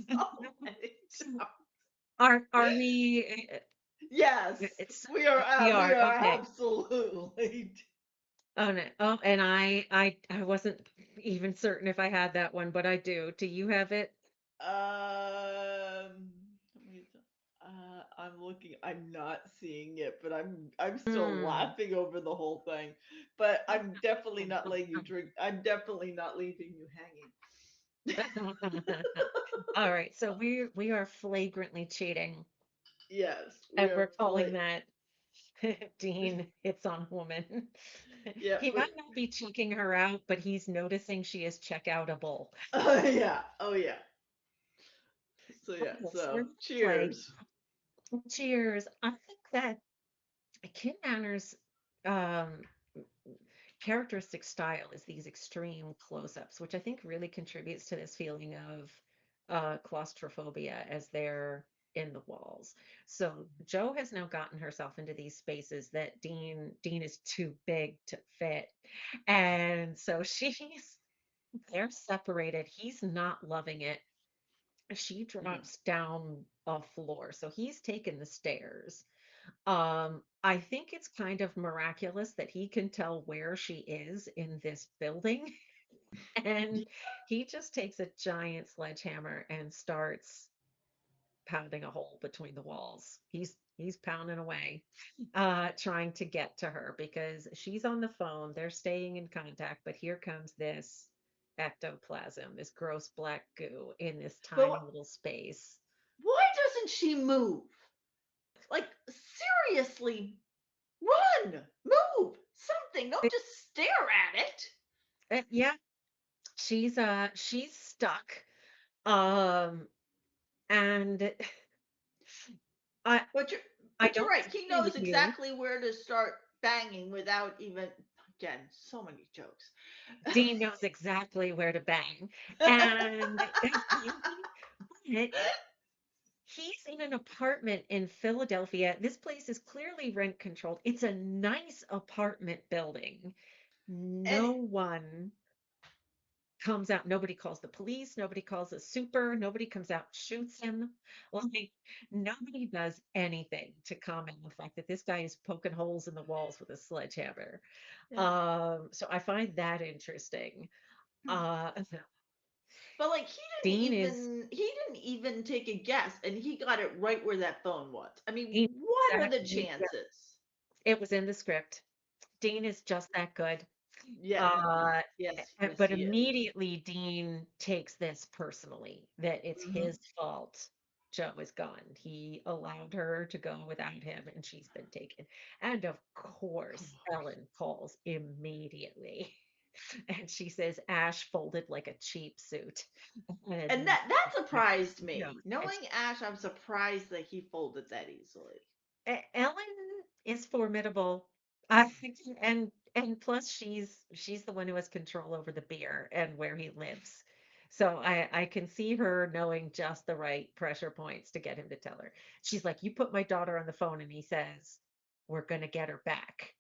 so many So jokes. are we Yes, it's we we are are okay. absolutely. Oh no. Oh, and I wasn't even certain if I had that one, but I do. Do you have it? Let me I'm looking. I'm not seeing it, but I'm still Hmm. laughing over the whole thing. But I'm definitely not letting you drink. I'm definitely not leaving you hanging. All right, so we are flagrantly cheating, Yes, we and are we're calling that Dean hits on woman. yeah, He might not be checking her out, but he's noticing she is checkoutable. yeah, oh yeah. So yeah, Okay, so we're so gonna play. cheers. Cheers. I think that Kim Manners' um, characteristic style is these extreme close-ups, which I think really contributes to this feeling of claustrophobia as they're in the walls. So Joe has now gotten herself into these spaces that Dean is too big to fit. And so they're separated. He's not loving it. she Mhm. drops down a floor. So he's taken the stairs. I think it's kind of miraculous that he can tell where she is in this building. And he just takes a giant sledgehammer and starts pounding a hole between the walls. He's pounding away, trying to get to her because she's on the phone. They're staying in contact, but here comes this ectoplasm, this gross black goo in this But tiny little space. why doesn't she move? Like, seriously, run, move, something. Don't It, just stare at it. yeah, she's stuck. Um, and I But you're I but you're don't right. He disagree knows with you. exactly where to start banging without even again, so many jokes. Dean knows exactly where to bang. And but he's in an apartment in Philadelphia. This place is clearly rent controlled. It's a nice apartment building. and No one comes out. Nobody calls the police. Nobody calls a super. Nobody comes out and shoots him. Like, nobody does anything to comment on the fact that this guy is poking holes in the walls with a sledgehammer. yeah. So I find that interesting. Uh, But like Dean is, he didn't even take a guess and he got it right where that phone was. I mean, he what are the exactly, yeah, chances? it was in the script. Dean is just that good. Yeah, Uh, yes, yes, but he is. immediately Dean takes this personally, that it's Hmm. his fault Joe is gone. He allowed her to go without him, and she's been taken. And of course, Ellen calls immediately. And she says Ash folded like a cheap suit. And And that yeah, surprised you know, me. and Knowing Ash, I'm surprised that he folded that easily. Ellen is formidable. I think, and plus she's the one who has control over the beer and where he lives. So I can see her knowing just the right pressure points to get him to tell her. She's like, "You put my daughter on the phone," and he says, "We're gonna get her back."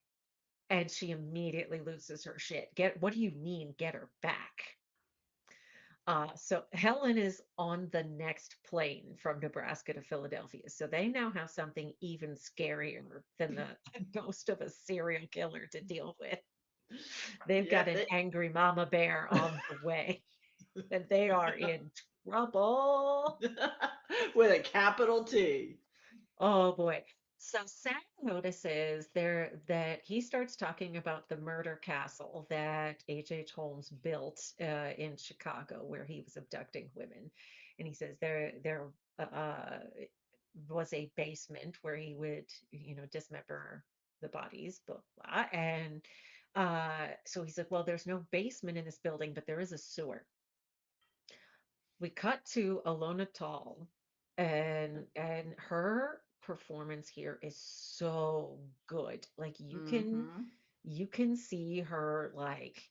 And she immediately loses her shit. What do you mean, get her back? So Helen is on the next plane from Nebraska to Philadelphia. So they now have something even scarier than the ghost of a serial killer to deal with. They've Yeah, got an they angry mama bear on the way, and they are in trouble. with a capital T. Oh boy. So Sam notices there that he starts talking about the murder castle that H. Holmes built in Chicago, where he was abducting women, and he says there was a basement where he would dismember the bodies, blah blah. And so he's like, well, there's no basement in this building, but there is a sewer. We cut to Alona Tall, and her performance here is so good. Like Mm-hmm. you can see her like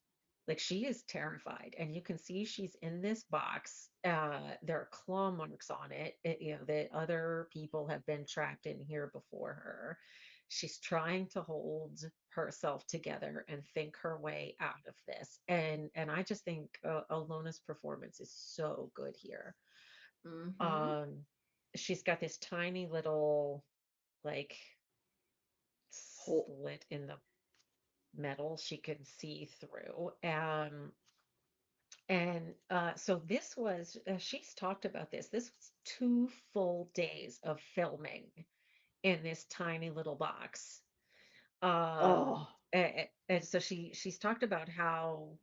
she is terrified, and you can see she's in this box. There are claw marks on it, that other people have been trapped in here before her. She's trying to hold herself together and think her way out of this. And I just think Alona's performance is so good here. Mm-hmm. Um, she's got this tiny little like Whole. slit in the metal she can see through. And so this was, she's talked about this. This was 2 full days of filming in this tiny little box. Oh. And so she's talked about how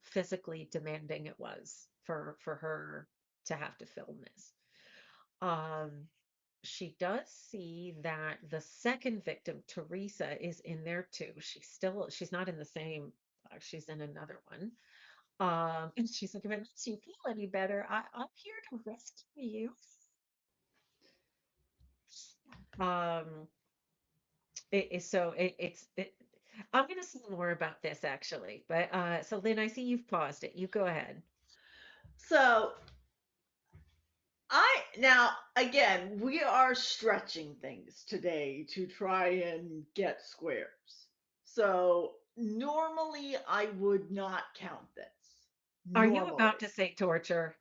physically demanding it was for her to have to film this. Um, she does see that the second victim, Teresa, is in there too. She's not in the same box, she's in another one. And she's like, if it makes you feel any better, I'm here to rescue you. Um, I'm going to say more about this actually, but so Lynn, I see you've paused it. You go ahead. So I now again we are stretching things today to try and get squares. So normally I would not count this. Are you about Normally. to say torture?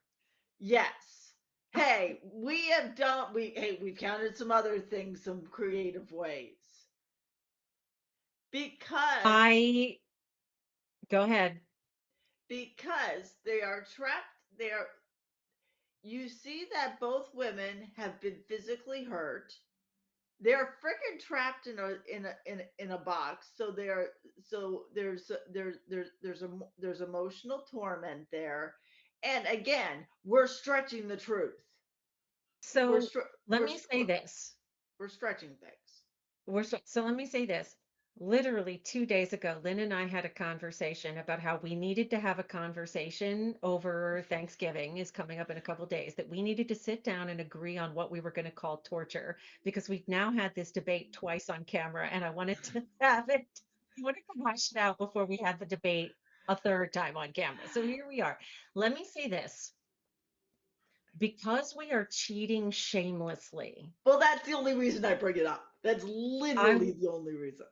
Yes. Hey, we have done we've counted some other things some creative ways because I go ahead. they are trapped. They are You see that both women have been physically hurt. They're freaking trapped in a box. So there's emotional torment there. And again, we're stretching the truth. We're So str- let me say this. we're stretching things. So let me say this. Literally 2 days ago, Lynn and I had a conversation about how we needed to have a conversation over Thanksgiving is coming up in a couple days, that we needed to sit down and agree on what we were going to call torture because we've now had this debate twice on camera and I wanted to have it, I wanted to hash it out before we had the debate a third time on camera. So here we are. Let me say this. Because we are cheating shamelessly, Well, that's the only reason I bring it up. That's I literally the only reason.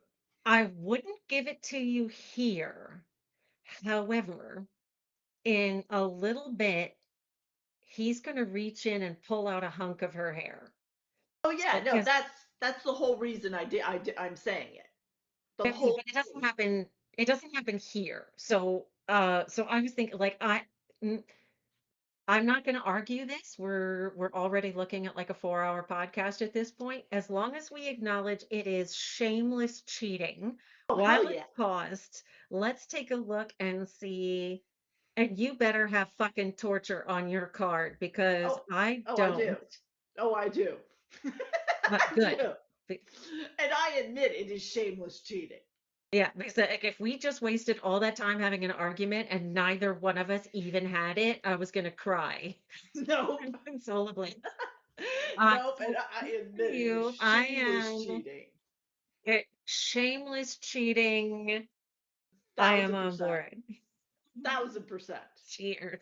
I wouldn't give it to you here. However, in a little bit, he's going to reach in and pull out a hunk of her hair. Oh yeah, So, no, because, that's the whole reason I'm saying it. The but whole it doesn't happen. It doesn't happen here. So, so I was thinking, like, I'm not going to argue this. We're already looking at like a 4-hour podcast at this point. As long as we acknowledge it is shameless cheating, Oh hell while it yeah. costs, let's take a look and see. And you better have fucking torture on your card because Oh I oh I do. don't. Oh I do. But I good. do. Be- And I admit it is shameless cheating. Yeah, because like, if we just wasted all that time having an argument and neither one of us even had it, I was gonna cry Nope. inconsolably. Nope. And So I good for admit it is you. I shameless am cheating. shameless cheating. I am Thousand on percent. board. 1000%. Cheers.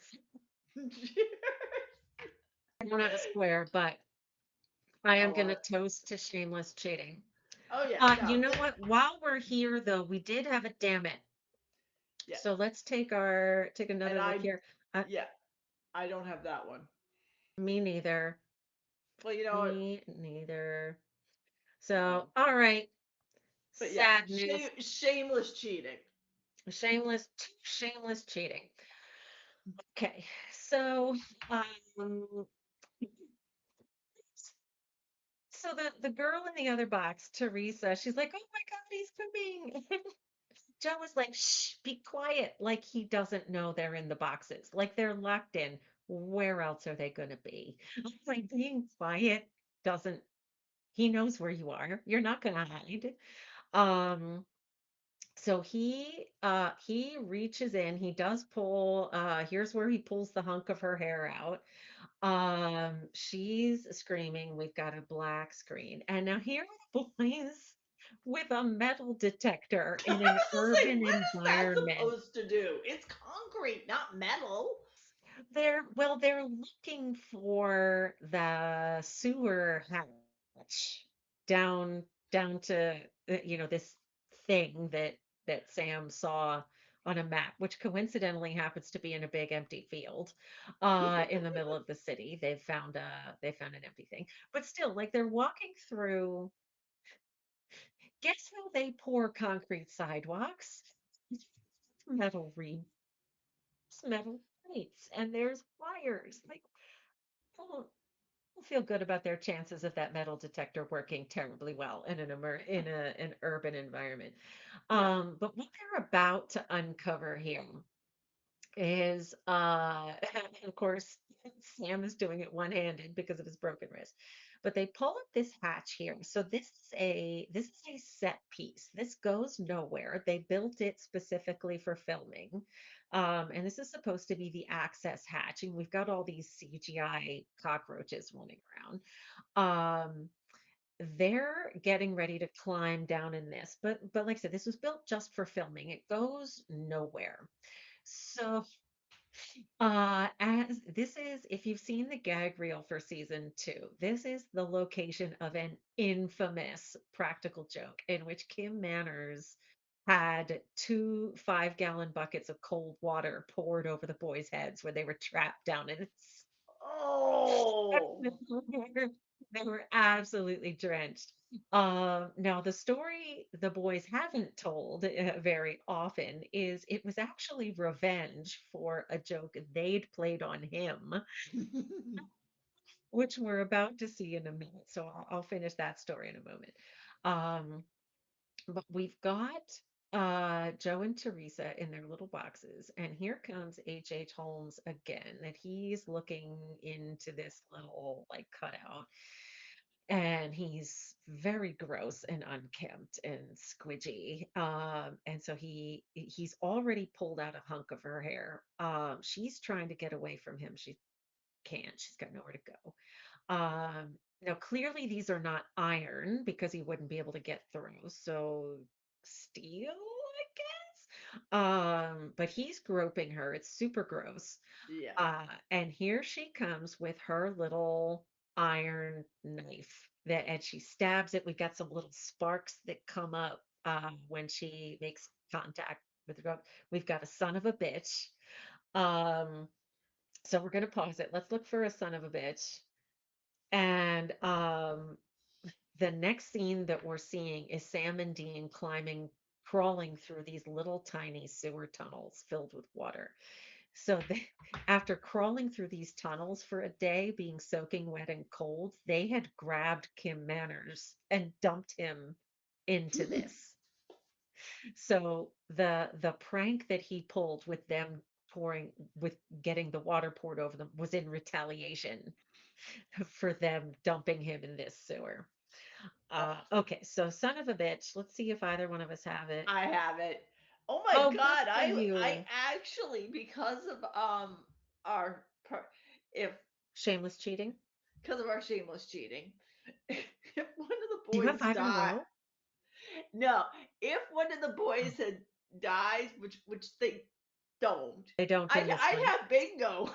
I don't have a square, but I am Oh, gonna toast to shameless cheating. oh yeah, You no, know what? While we're here, though, we did have a damn it. yes, So let's take and another look here. yeah, I don't have that one. Me neither. Well, you know what? Me neither. Um, So, all right. but yeah, Sad news. shameless cheating. Shameless cheating. Okay. So, um, so the girl in the other box, Teresa, she's like, "Oh my God, he's coming!" Joe was like, "Shh, be quiet!" Like he doesn't know they're in the boxes, like they're locked in. Where else are they going to be? Like being quiet doesn't. He knows where you are. You're not going to hide. Um, so he reaches in, he does pull here's where he pulls the hunk of her hair out. She's screaming, we've got a black screen. And now here are the boys with a metal detector I in an was like, urban what is that environment. supposed to do? It's concrete, not metal. They're looking for the sewer hatch down down to this thing that Sam saw on a map, which coincidentally happens to be in a big empty field in the middle of the city. They found an empty thing. But still, like they're walking through, guess how they pour concrete sidewalks? Metal reeds, metal plates, and there's wires. Like, oh, feel good about their chances of that metal detector working terribly well in an urban environment. Yeah. But what they're about to uncover here is, and of course, Sam is doing it one-handed because of his broken wrist. But they pull up this hatch here. So this is a set piece. This goes nowhere. They built it specifically for filming. And this is supposed to be the access hatch. And we've got all these CGI cockroaches running around. Um, they're getting ready to climb down in this, but like I said, this was built just for filming. It goes nowhere. So as this is, if you've seen the gag reel for season 2, this is the location of an infamous practical joke in which Kim Manners had 2 5-gallon buckets of cold water poured over the boys' heads when they were trapped down in it. Oh. They were absolutely drenched. Now, the story the boys haven't told very often is it was actually revenge for a joke they'd played on him, which we're about to see in a minute. So I'll finish that story in a moment. Um, but we've got Joe and Teresa in their little boxes, and here comes H. Holmes again, and he's looking into this little like cutout, and he's very gross and unkempt and squidgy. And so he's already pulled out a hunk of her hair. She's trying to get away from him. She can't. She's got nowhere to go. Now, clearly, these are not iron because he wouldn't be able to get through. So, steel, I guess. But he's groping her. It's super gross. Yeah. And here she comes with her little iron knife and she stabs it. We've got some little sparks that come up when she makes contact with the rope. We've got a son of a bitch. Um, so we're gonna pause it. Let's look for a son of a bitch. And the next scene that we're seeing is Sam and Dean crawling through these little tiny sewer tunnels filled with water. So they, after crawling through these tunnels for a day, being soaking wet and cold, they had grabbed Kim Manners and dumped him into this. So the prank that he pulled with them pouring with getting the water poured over them was in retaliation for them dumping him in this sewer. Oh, Okay, so son of a bitch. Let's see if either one of us have it. I have it. Oh my Oh, good God. for I you. actually, because of our if Shameless cheating. because of our shameless cheating, if one of the Do you have boys five in a die, row? no, if one of the Oh, boys had dies, which they don't, they don't in this I'd one. have bingo.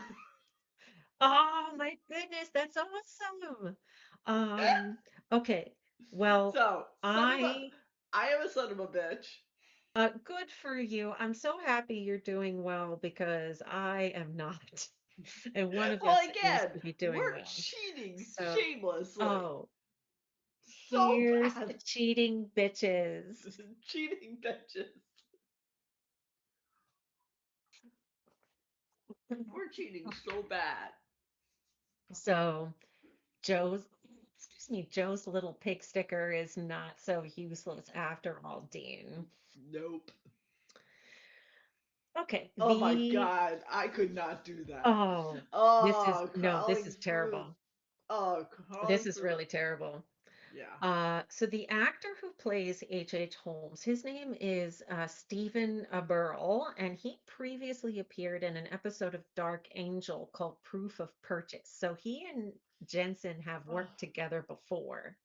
Oh my goodness, that's awesome. Um, okay. Well, So son of a, I I am a son of a bitch. good for you. I'm so happy you're doing well because I am not. And one of Well, us needs again, to be doing we're well. cheating So, shamelessly. oh, So here's the bad. cheating bitches. Cheating bitches. We're cheating so bad. So, excuse me, Joe's little pig sticker is not so useless after all, Dean. Nope. Okay, Oh my God, I could not do that. oh, this is, Oh, no, this crawling is through. terrible. Oh, This crawling is through the. really terrible. Yeah. So the actor who plays H. Holmes, his name is Stephen Burrell, and he previously appeared in an episode of Dark Angel called Proof of Purchase. So he and Jensen have Oh. worked together before.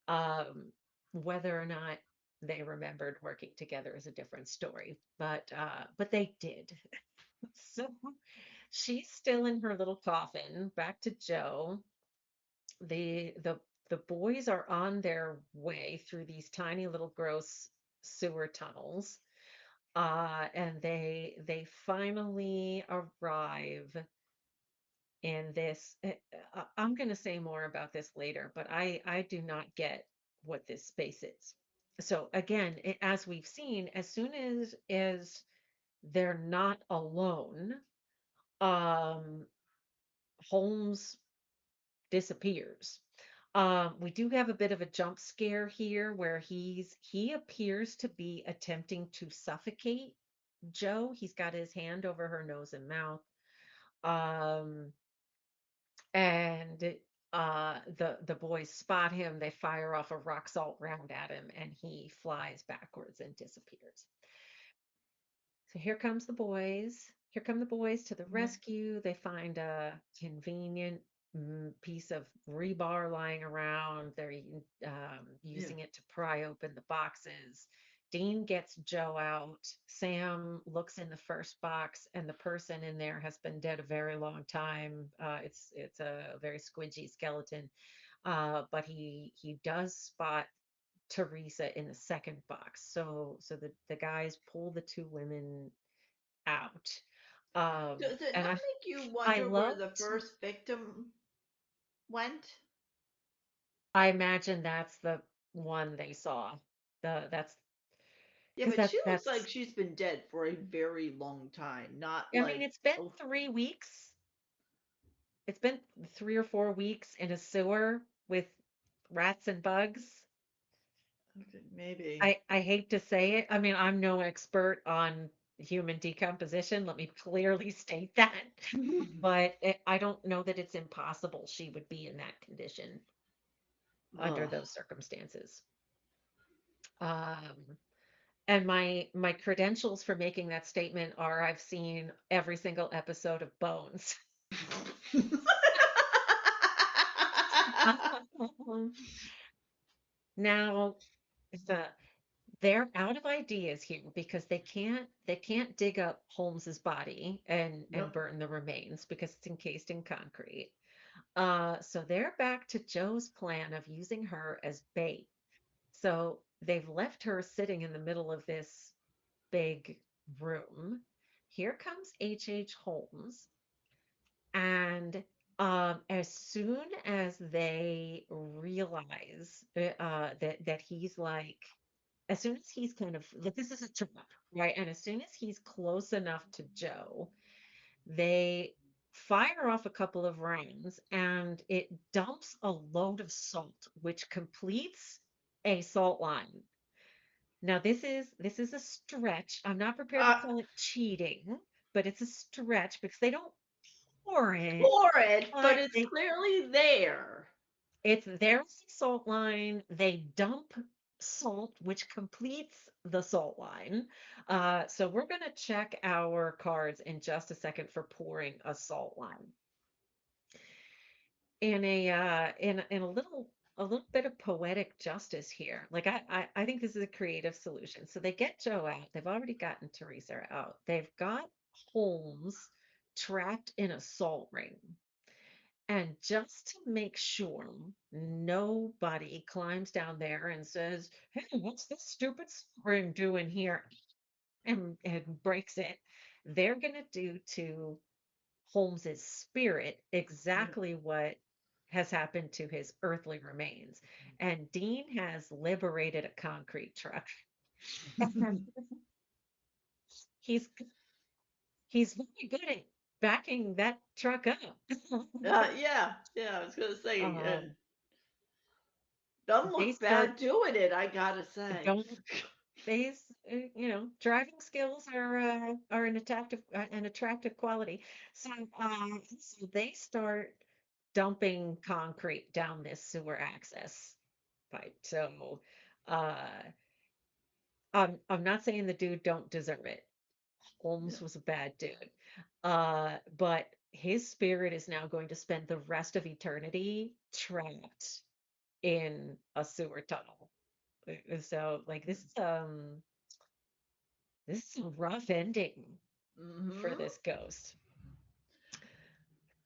Um, whether or not they remembered working together is a different story, but they did. So she's still in her little coffin. Back to Joe. The boys are on their way through these tiny little gross sewer tunnels, and they finally arrive in this. I'm going to say more about this later, but I do not get what this space is. So again, as we've seen, as soon as they're not alone, um, Holmes disappears. We do have a bit of a jump scare here where he appears to be attempting to suffocate Joe. He's got his hand over her nose and mouth. Um, and the boys spot him. They fire off a rock salt round at him, and he flies backwards and disappears. So here comes the boys. Here come the boys to the rescue. They find a convenient piece of rebar lying around. They're Yeah. using it to pry open the boxes. Dean gets Joe out. Sam looks in the first box, and the person in there has been dead a very long time. It's a very squidgy skeleton, but he does spot Teresa in the second box. So the guys pull the two women out. Does it And not make you I wonder where the loved, first victim went? I imagine that's the one they saw. That's Yeah, because but she looks like that's, she's been dead for a very long time. Not I mean, like, it's been oh, 3 weeks. It's been 3 or 4 weeks in a sewer with rats and bugs. okay, maybe. I hate to say it. I mean, I'm no expert on human decomposition. Let me clearly state that. But I don't know that it's impossible she would be in that condition under Ugh. those circumstances. Um, and my credentials for making that statement are I've seen every single episode of Bones. Now, the they're out of ideas here because they can't dig up Holmes's body and Nope. burn the remains because it's encased in concrete. So they're back to Joe's plan of using her as bait. So they've left her sitting in the middle of this big room. Here comes H. Holmes, and as soon as they realize that he's like as soon as he's kind of that this is a trap, right? And as soon as he's close enough to Joe, they fire off a couple of rounds and it dumps a load of salt, which completes a salt line. Now this is a stretch. I'm not prepared to uh, call it cheating, but it's a stretch because they don't pour it, for it, but but it's clearly there. it's their salt line. They dump salt, which completes the salt line. So we're going to check our cards in just a second for pouring a salt line. In a little bit of poetic justice here. Like I think this is a creative solution. So they get Joe out. They've already gotten Teresa out. They've got Holmes trapped in a salt ring. And just to make sure nobody climbs down there and says, "Hey, what's this stupid spring doing here?" and breaks it, they're going to do to Holmes's spirit exactly what has happened to his earthly remains. And Dean has liberated a concrete truck. And he's he's very good at backing that truck up. Yeah, yeah. I was gonna say, um, doesn't they look start bad doing it. I gotta say. don't These, driving skills are an attractive quality. So they start dumping concrete down this sewer access pipe. So uh, I'm not saying the dude don't deserve it. Yeah. Holmes was a bad dude, but his spirit is now going to spend the rest of eternity trapped in a sewer tunnel. So like this is a rough ending for Mm-hmm. this ghost.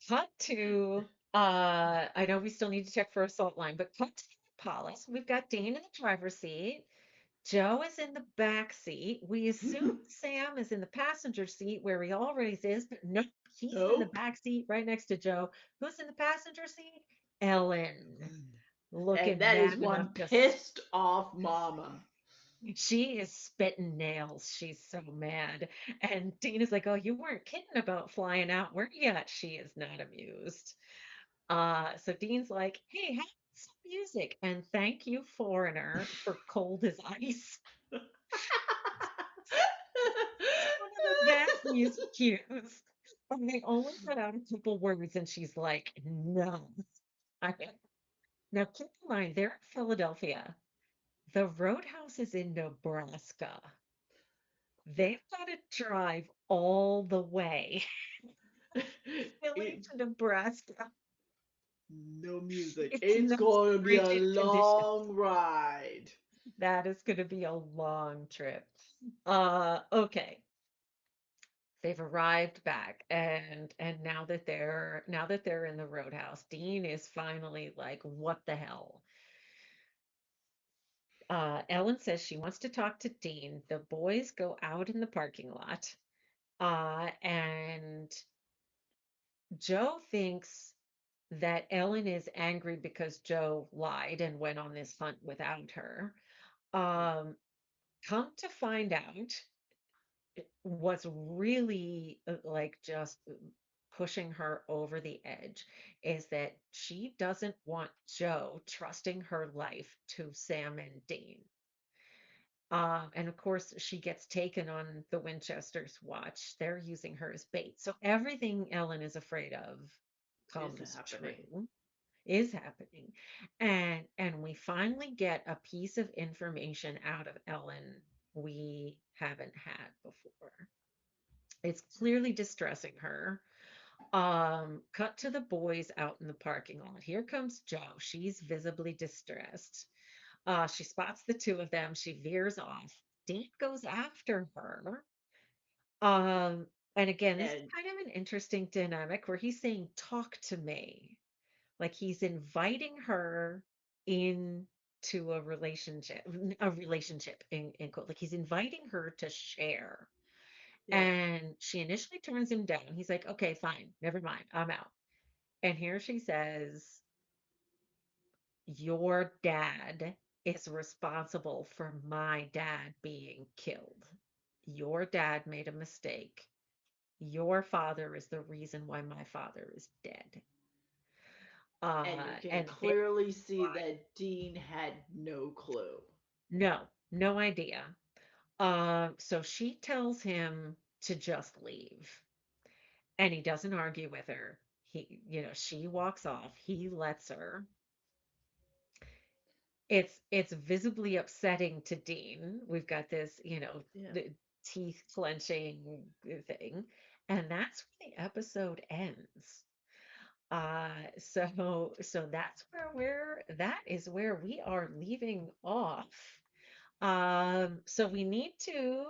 Cut to I know we still need to check for a salt line, but cut to Palace. We've got Dean in the driver's seat. Joe is in the back seat. We assume Sam is in the passenger seat where he already is, but nope, he's in the Nope. back seat right next to Joe. Who's in the passenger seat? Ellen, And looking that is mad enough one to pissed off mama. she is spitting nails. She's so mad. And Tina's like, "Oh, you weren't kidding about flying out, were you?" She is not amused. So Dean's like, "Hey, have some music." And thank you, Foreigner, for Cold as Ice. One of the best music cues. And they only cut out a couple words, and she's like, "No." I- Now, keep in mind, they're in Philadelphia. The Roadhouse is in Nebraska. They've got to drive all the way Philly It- to Nebraska. no music. It's It's not going to be a frigid conditions. long ride. That is going to be a long trip. Okay. They've arrived back and now that they're in the roadhouse, Dean is finally like, what the hell? Ellen says she wants to talk to Dean. The boys go out in the parking lot. And Joe thinks that Ellen is angry because Joe lied and went on this hunt without her. Yeah. Um, Come to find out, what's really like just pushing her over the edge is that she doesn't want Joe trusting her life to Sam and Dean. And of course, she gets taken on the Winchester's watch. They're using her as bait. So everything Ellen is afraid of Is comes happening. true, is happening. And we finally get a piece of information out of Ellen we haven't had before. It's clearly distressing her. Cut to the boys out in the parking lot. Here comes Joe. She's visibly distressed. She spots the two of them. She veers off. Dean goes after her. Um, and again, this is And kind of an interesting dynamic where he's saying, "Talk to me." Like he's inviting her into a relationship in quote. Like he's inviting her to share. yeah. And she initially turns him down. He's like, okay, fine, never mind, I'm out. And here she says, your dad is responsible for my dad being killed. Your dad made a mistake. Your father is the reason why my father is dead. And you can And they clearly see that Dean had no clue. no idea. So she tells him to just leave. And he doesn't argue with her. She walks off. He lets her. It's visibly upsetting to Dean. We've got this, Yeah. the teeth clenching thing, and that's where the episode ends. So that is where we are leaving off. So we need to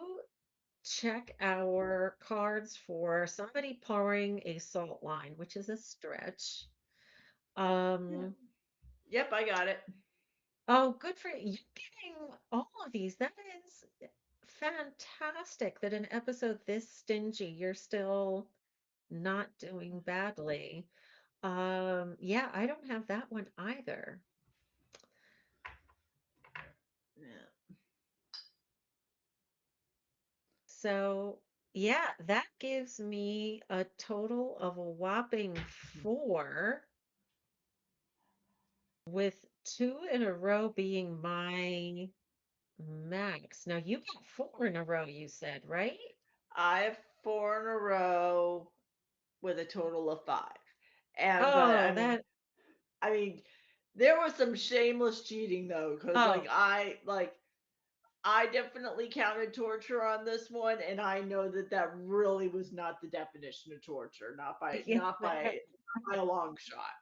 check our cards for somebody pouring a salt line, which is a stretch. Yeah. Um, Yep, I got it. oh, good for you. You're getting all of these. That is fantastic that an episode this stingy, you're still not doing badly. Yeah, I don't have that one either. Yeah. So, yeah, that gives me a total of a whopping four, with two in a row being my max. Now you got four in a row, you said, right? I have four in a row with a total of five. And but Oh, that, I mean, there was some shameless cheating though, because oh, I definitely counted torture on this one, and I know that that really was not the definition of torture, not by yeah, not by by a long shot.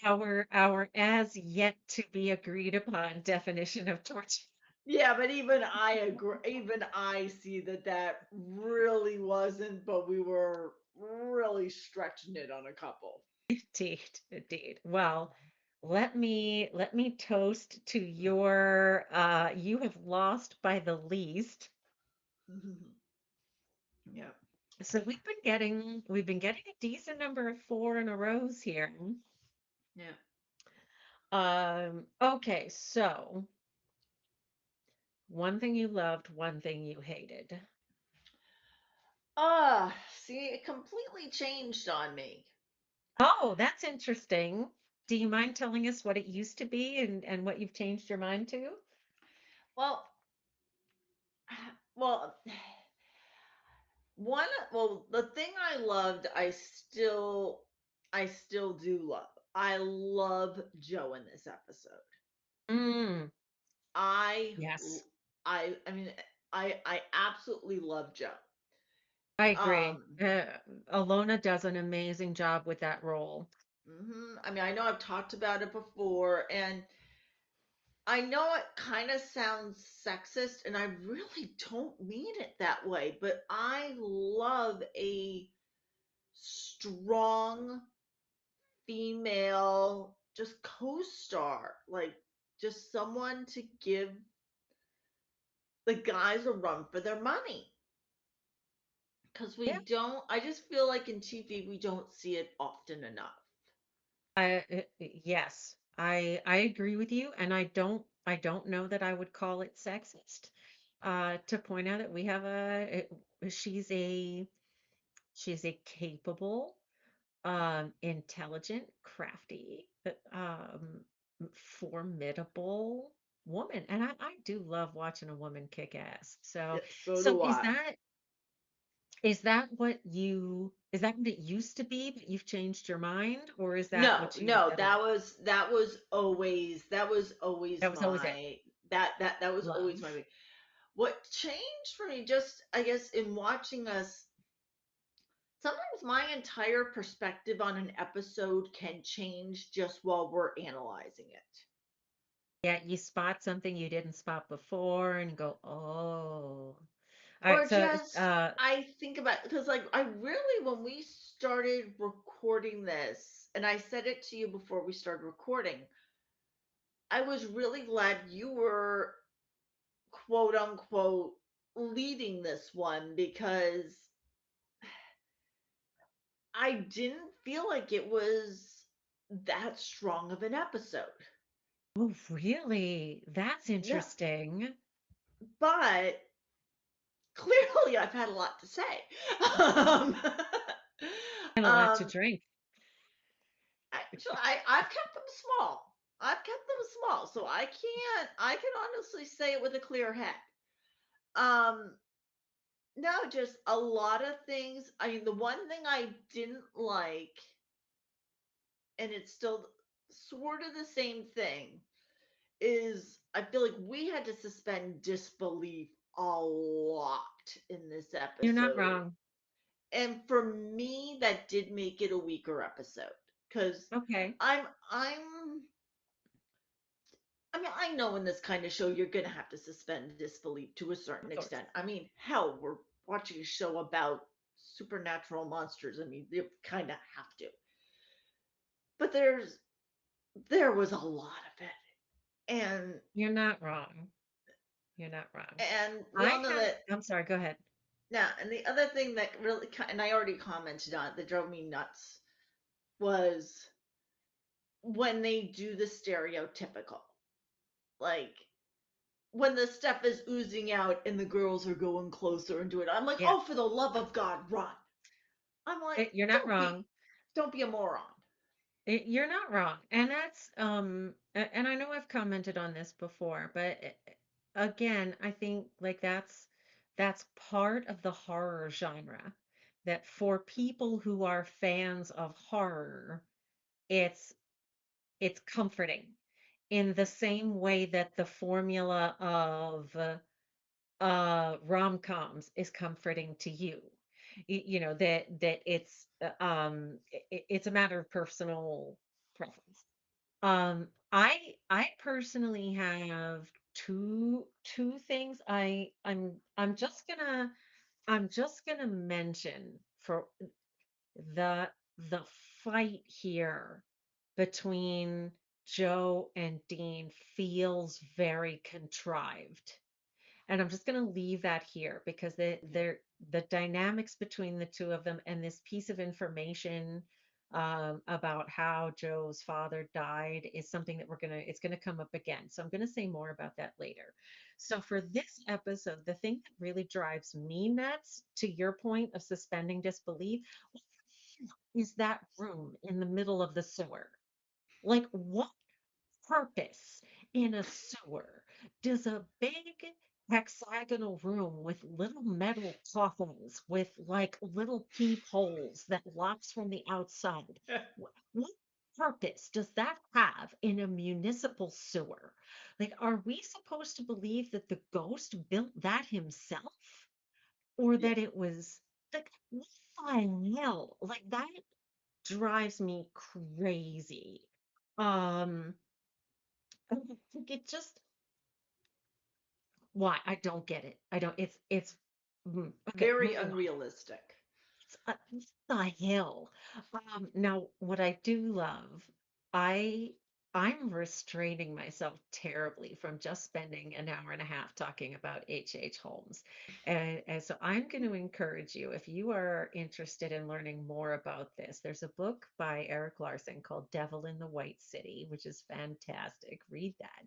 our as yet to be agreed upon definition of torture. Yeah, but even I agree. Even I see that that really wasn't, but we were really stretching it on a couple. Indeed, indeed. Well, let me toast to your you have lost by the least. Yeah, So we've been getting a decent number of four in a rows here. yeah. Okay, so one thing you loved, one thing you hated. See, it completely changed on me. Oh, that's interesting. Do you mind telling us what it used to be and what you've changed your mind to? Well, well, the thing I loved, I still do love. I love Joe in this episode. Mm, I, yes, I mean, I absolutely love Joe. I agree. Um, Alona does an amazing job with that role. I mean, I know I've talked about it before, and I know it kind of sounds sexist, and I really don't mean it that way, but I love a strong female, just co-star, like just someone to give the guys a run for their money. Because Yeah. we don't, I just feel like in TV we don't see it often enough. Yes, I agree with you, and I don't know that I would call it sexist. To point out that we have she's a she's a capable, intelligent, crafty, formidable woman, and I do love watching a woman kick ass. So Yes, so so do I. is that what it used to be, but you've changed your mind, or is that No, what you no, have always that was always that was always it? my that was always my Love. way. What changed for me, just I guess in watching us, sometimes my entire perspective on an episode can change just while we're analyzing it. Yeah, you spot something you didn't spot before and go, oh. All right, Or so just I think about, because like I really, when we started recording this, and I said it to you before we started recording, I was really glad you were, quote unquote, leading this one, because I didn't feel like it was that strong of an episode. oh, really? That's No, interesting. but clearly I've had a lot to say. um, And a lot to um, drink. I've kept them small. I've kept them small, so I can honestly say it with a clear head. Um, no, just a lot of things. I mean, the one thing I didn't like, and it's still sort of the same thing, is I feel like we had to suspend disbelief a lot in this You're not episode. wrong. And for me, that did make it a weaker episode. Because Okay, I'm I'm I mean, I know in this kind of show you're gonna have to suspend disbelief to a certain of course. extent. I mean, hell, we're watching a show about supernatural monsters. I mean, you kind of have to. But there was a lot of it, You're not wrong. You're not wrong. and we I all know had, that I'm sorry, go ahead. now. And the other thing that really, and I already commented on it, that drove me nuts, was when they do the stereotypical, like when the stuff is oozing out and the girls are going closer and do it. I'm like, Yeah, oh, for the love of God, run. I'm like, you're not wrong. don't be a moron. You're not wrong. And and I know I've commented on this before, but again, I think like that's part of the horror genre. That for people who are fans of horror, it's it's comforting in the same way that the formula of rom-coms is comforting to you. You know that it's a matter of personal preference. I personally have two things I'm just gonna mention for the the fight here between Joe and Dean feels very contrived. And I'm just going to leave that here because the dynamics between the two of them and this piece of information about how Joe's father died is something that it's gonna come up again. So I'm gonna say more about that later. So for this episode, the thing that really drives me nuts, to your point of suspending disbelief, is that room in the middle of the sewer. Like, what purpose in a sewer does a big hexagonal room with little metal coffins with like little peepholes that locks from the outside? What purpose does that have in a municipal sewer? Like, are we supposed to believe that the ghost built that himself? Or Yeah, that it was like, what the hell? Like, that drives me crazy. Um, it just why I don't get it. I don't. Okay. very Moving on. unrealistic. What the hell? Now, what I do love, I I'm restraining myself terribly from just spending an hour and a half talking about H. Holmes. And so I'm going to encourage you, if you are interested in learning more about this, there's a book by Eric Larson called Devil in the White City, which is fantastic. Read that.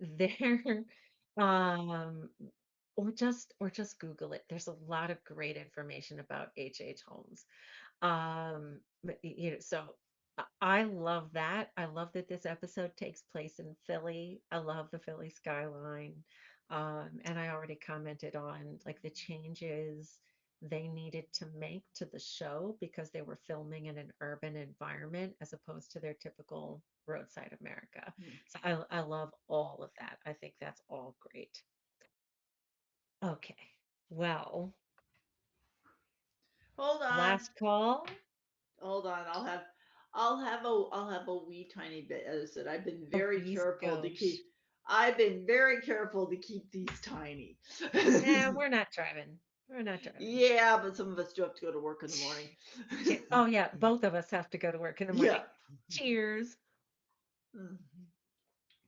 There, um, or just Google it. There's a lot of great information about H. Holmes. So I love that. I love that this episode takes place in Philly. I love the Philly skyline. And I already commented on like the changes they needed to make to the show because they were filming in an urban environment as opposed to their typical roadside America. So I love all of that. I think that's all great. Okay. Well, Hold on. last call. Hold on. I'll have a wee tiny bit. As I said, A wheeze gauche. I've been very careful to keep these tiny. Yeah, we're not driving. We're not driving. Yeah, but some of us do have to go to work in the morning. Oh yeah, both of us have to go to work in the Yeah. morning. Cheers. Mm.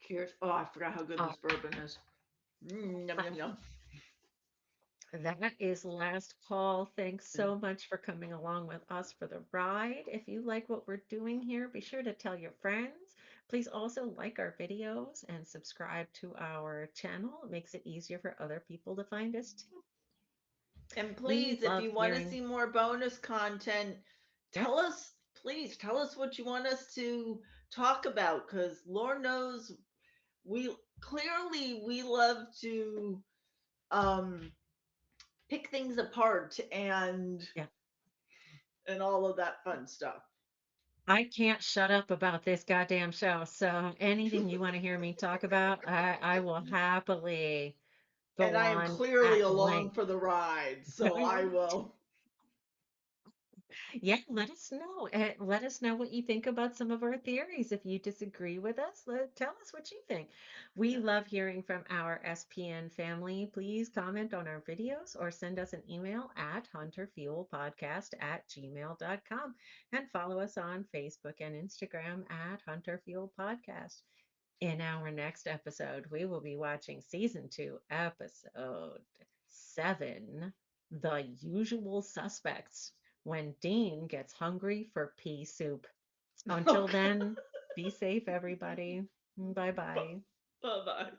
Cheers. Oh, I forgot how good Uh, this bourbon is. Yum, uh, yum, yum. that is last call. Thanks so much for coming along with us for the ride. If you like what we're doing here, be sure to tell your friends. Please also like our videos and subscribe to our channel. It makes it easier for other people to find us too. And We please, if love you want to hearing. see more bonus content, Yep, please tell us what you want us to talk about because Lord knows we we love to um pick things apart yeah. and all of that fun stuff. I can't shut up about this goddamn show. So anything you want to hear me talk about, I will happily And go I am on clearly at along length. for the ride, so I will. Yeah, let us know. Let us know what you think about some of our theories. If you disagree with us, tell us what you think. We Yeah. love hearing from our SPN family. Please comment on our videos or send us an email at hunterfuelpodcast@gmail.com and follow us on Facebook and Instagram at Hunter Fuel Podcast. In our next episode, we will be watching season 2, episode 7, The Usual Suspects, when Dean gets hungry for pea soup. Until Okay. then, be safe, everybody. Bye bye. Bye bye.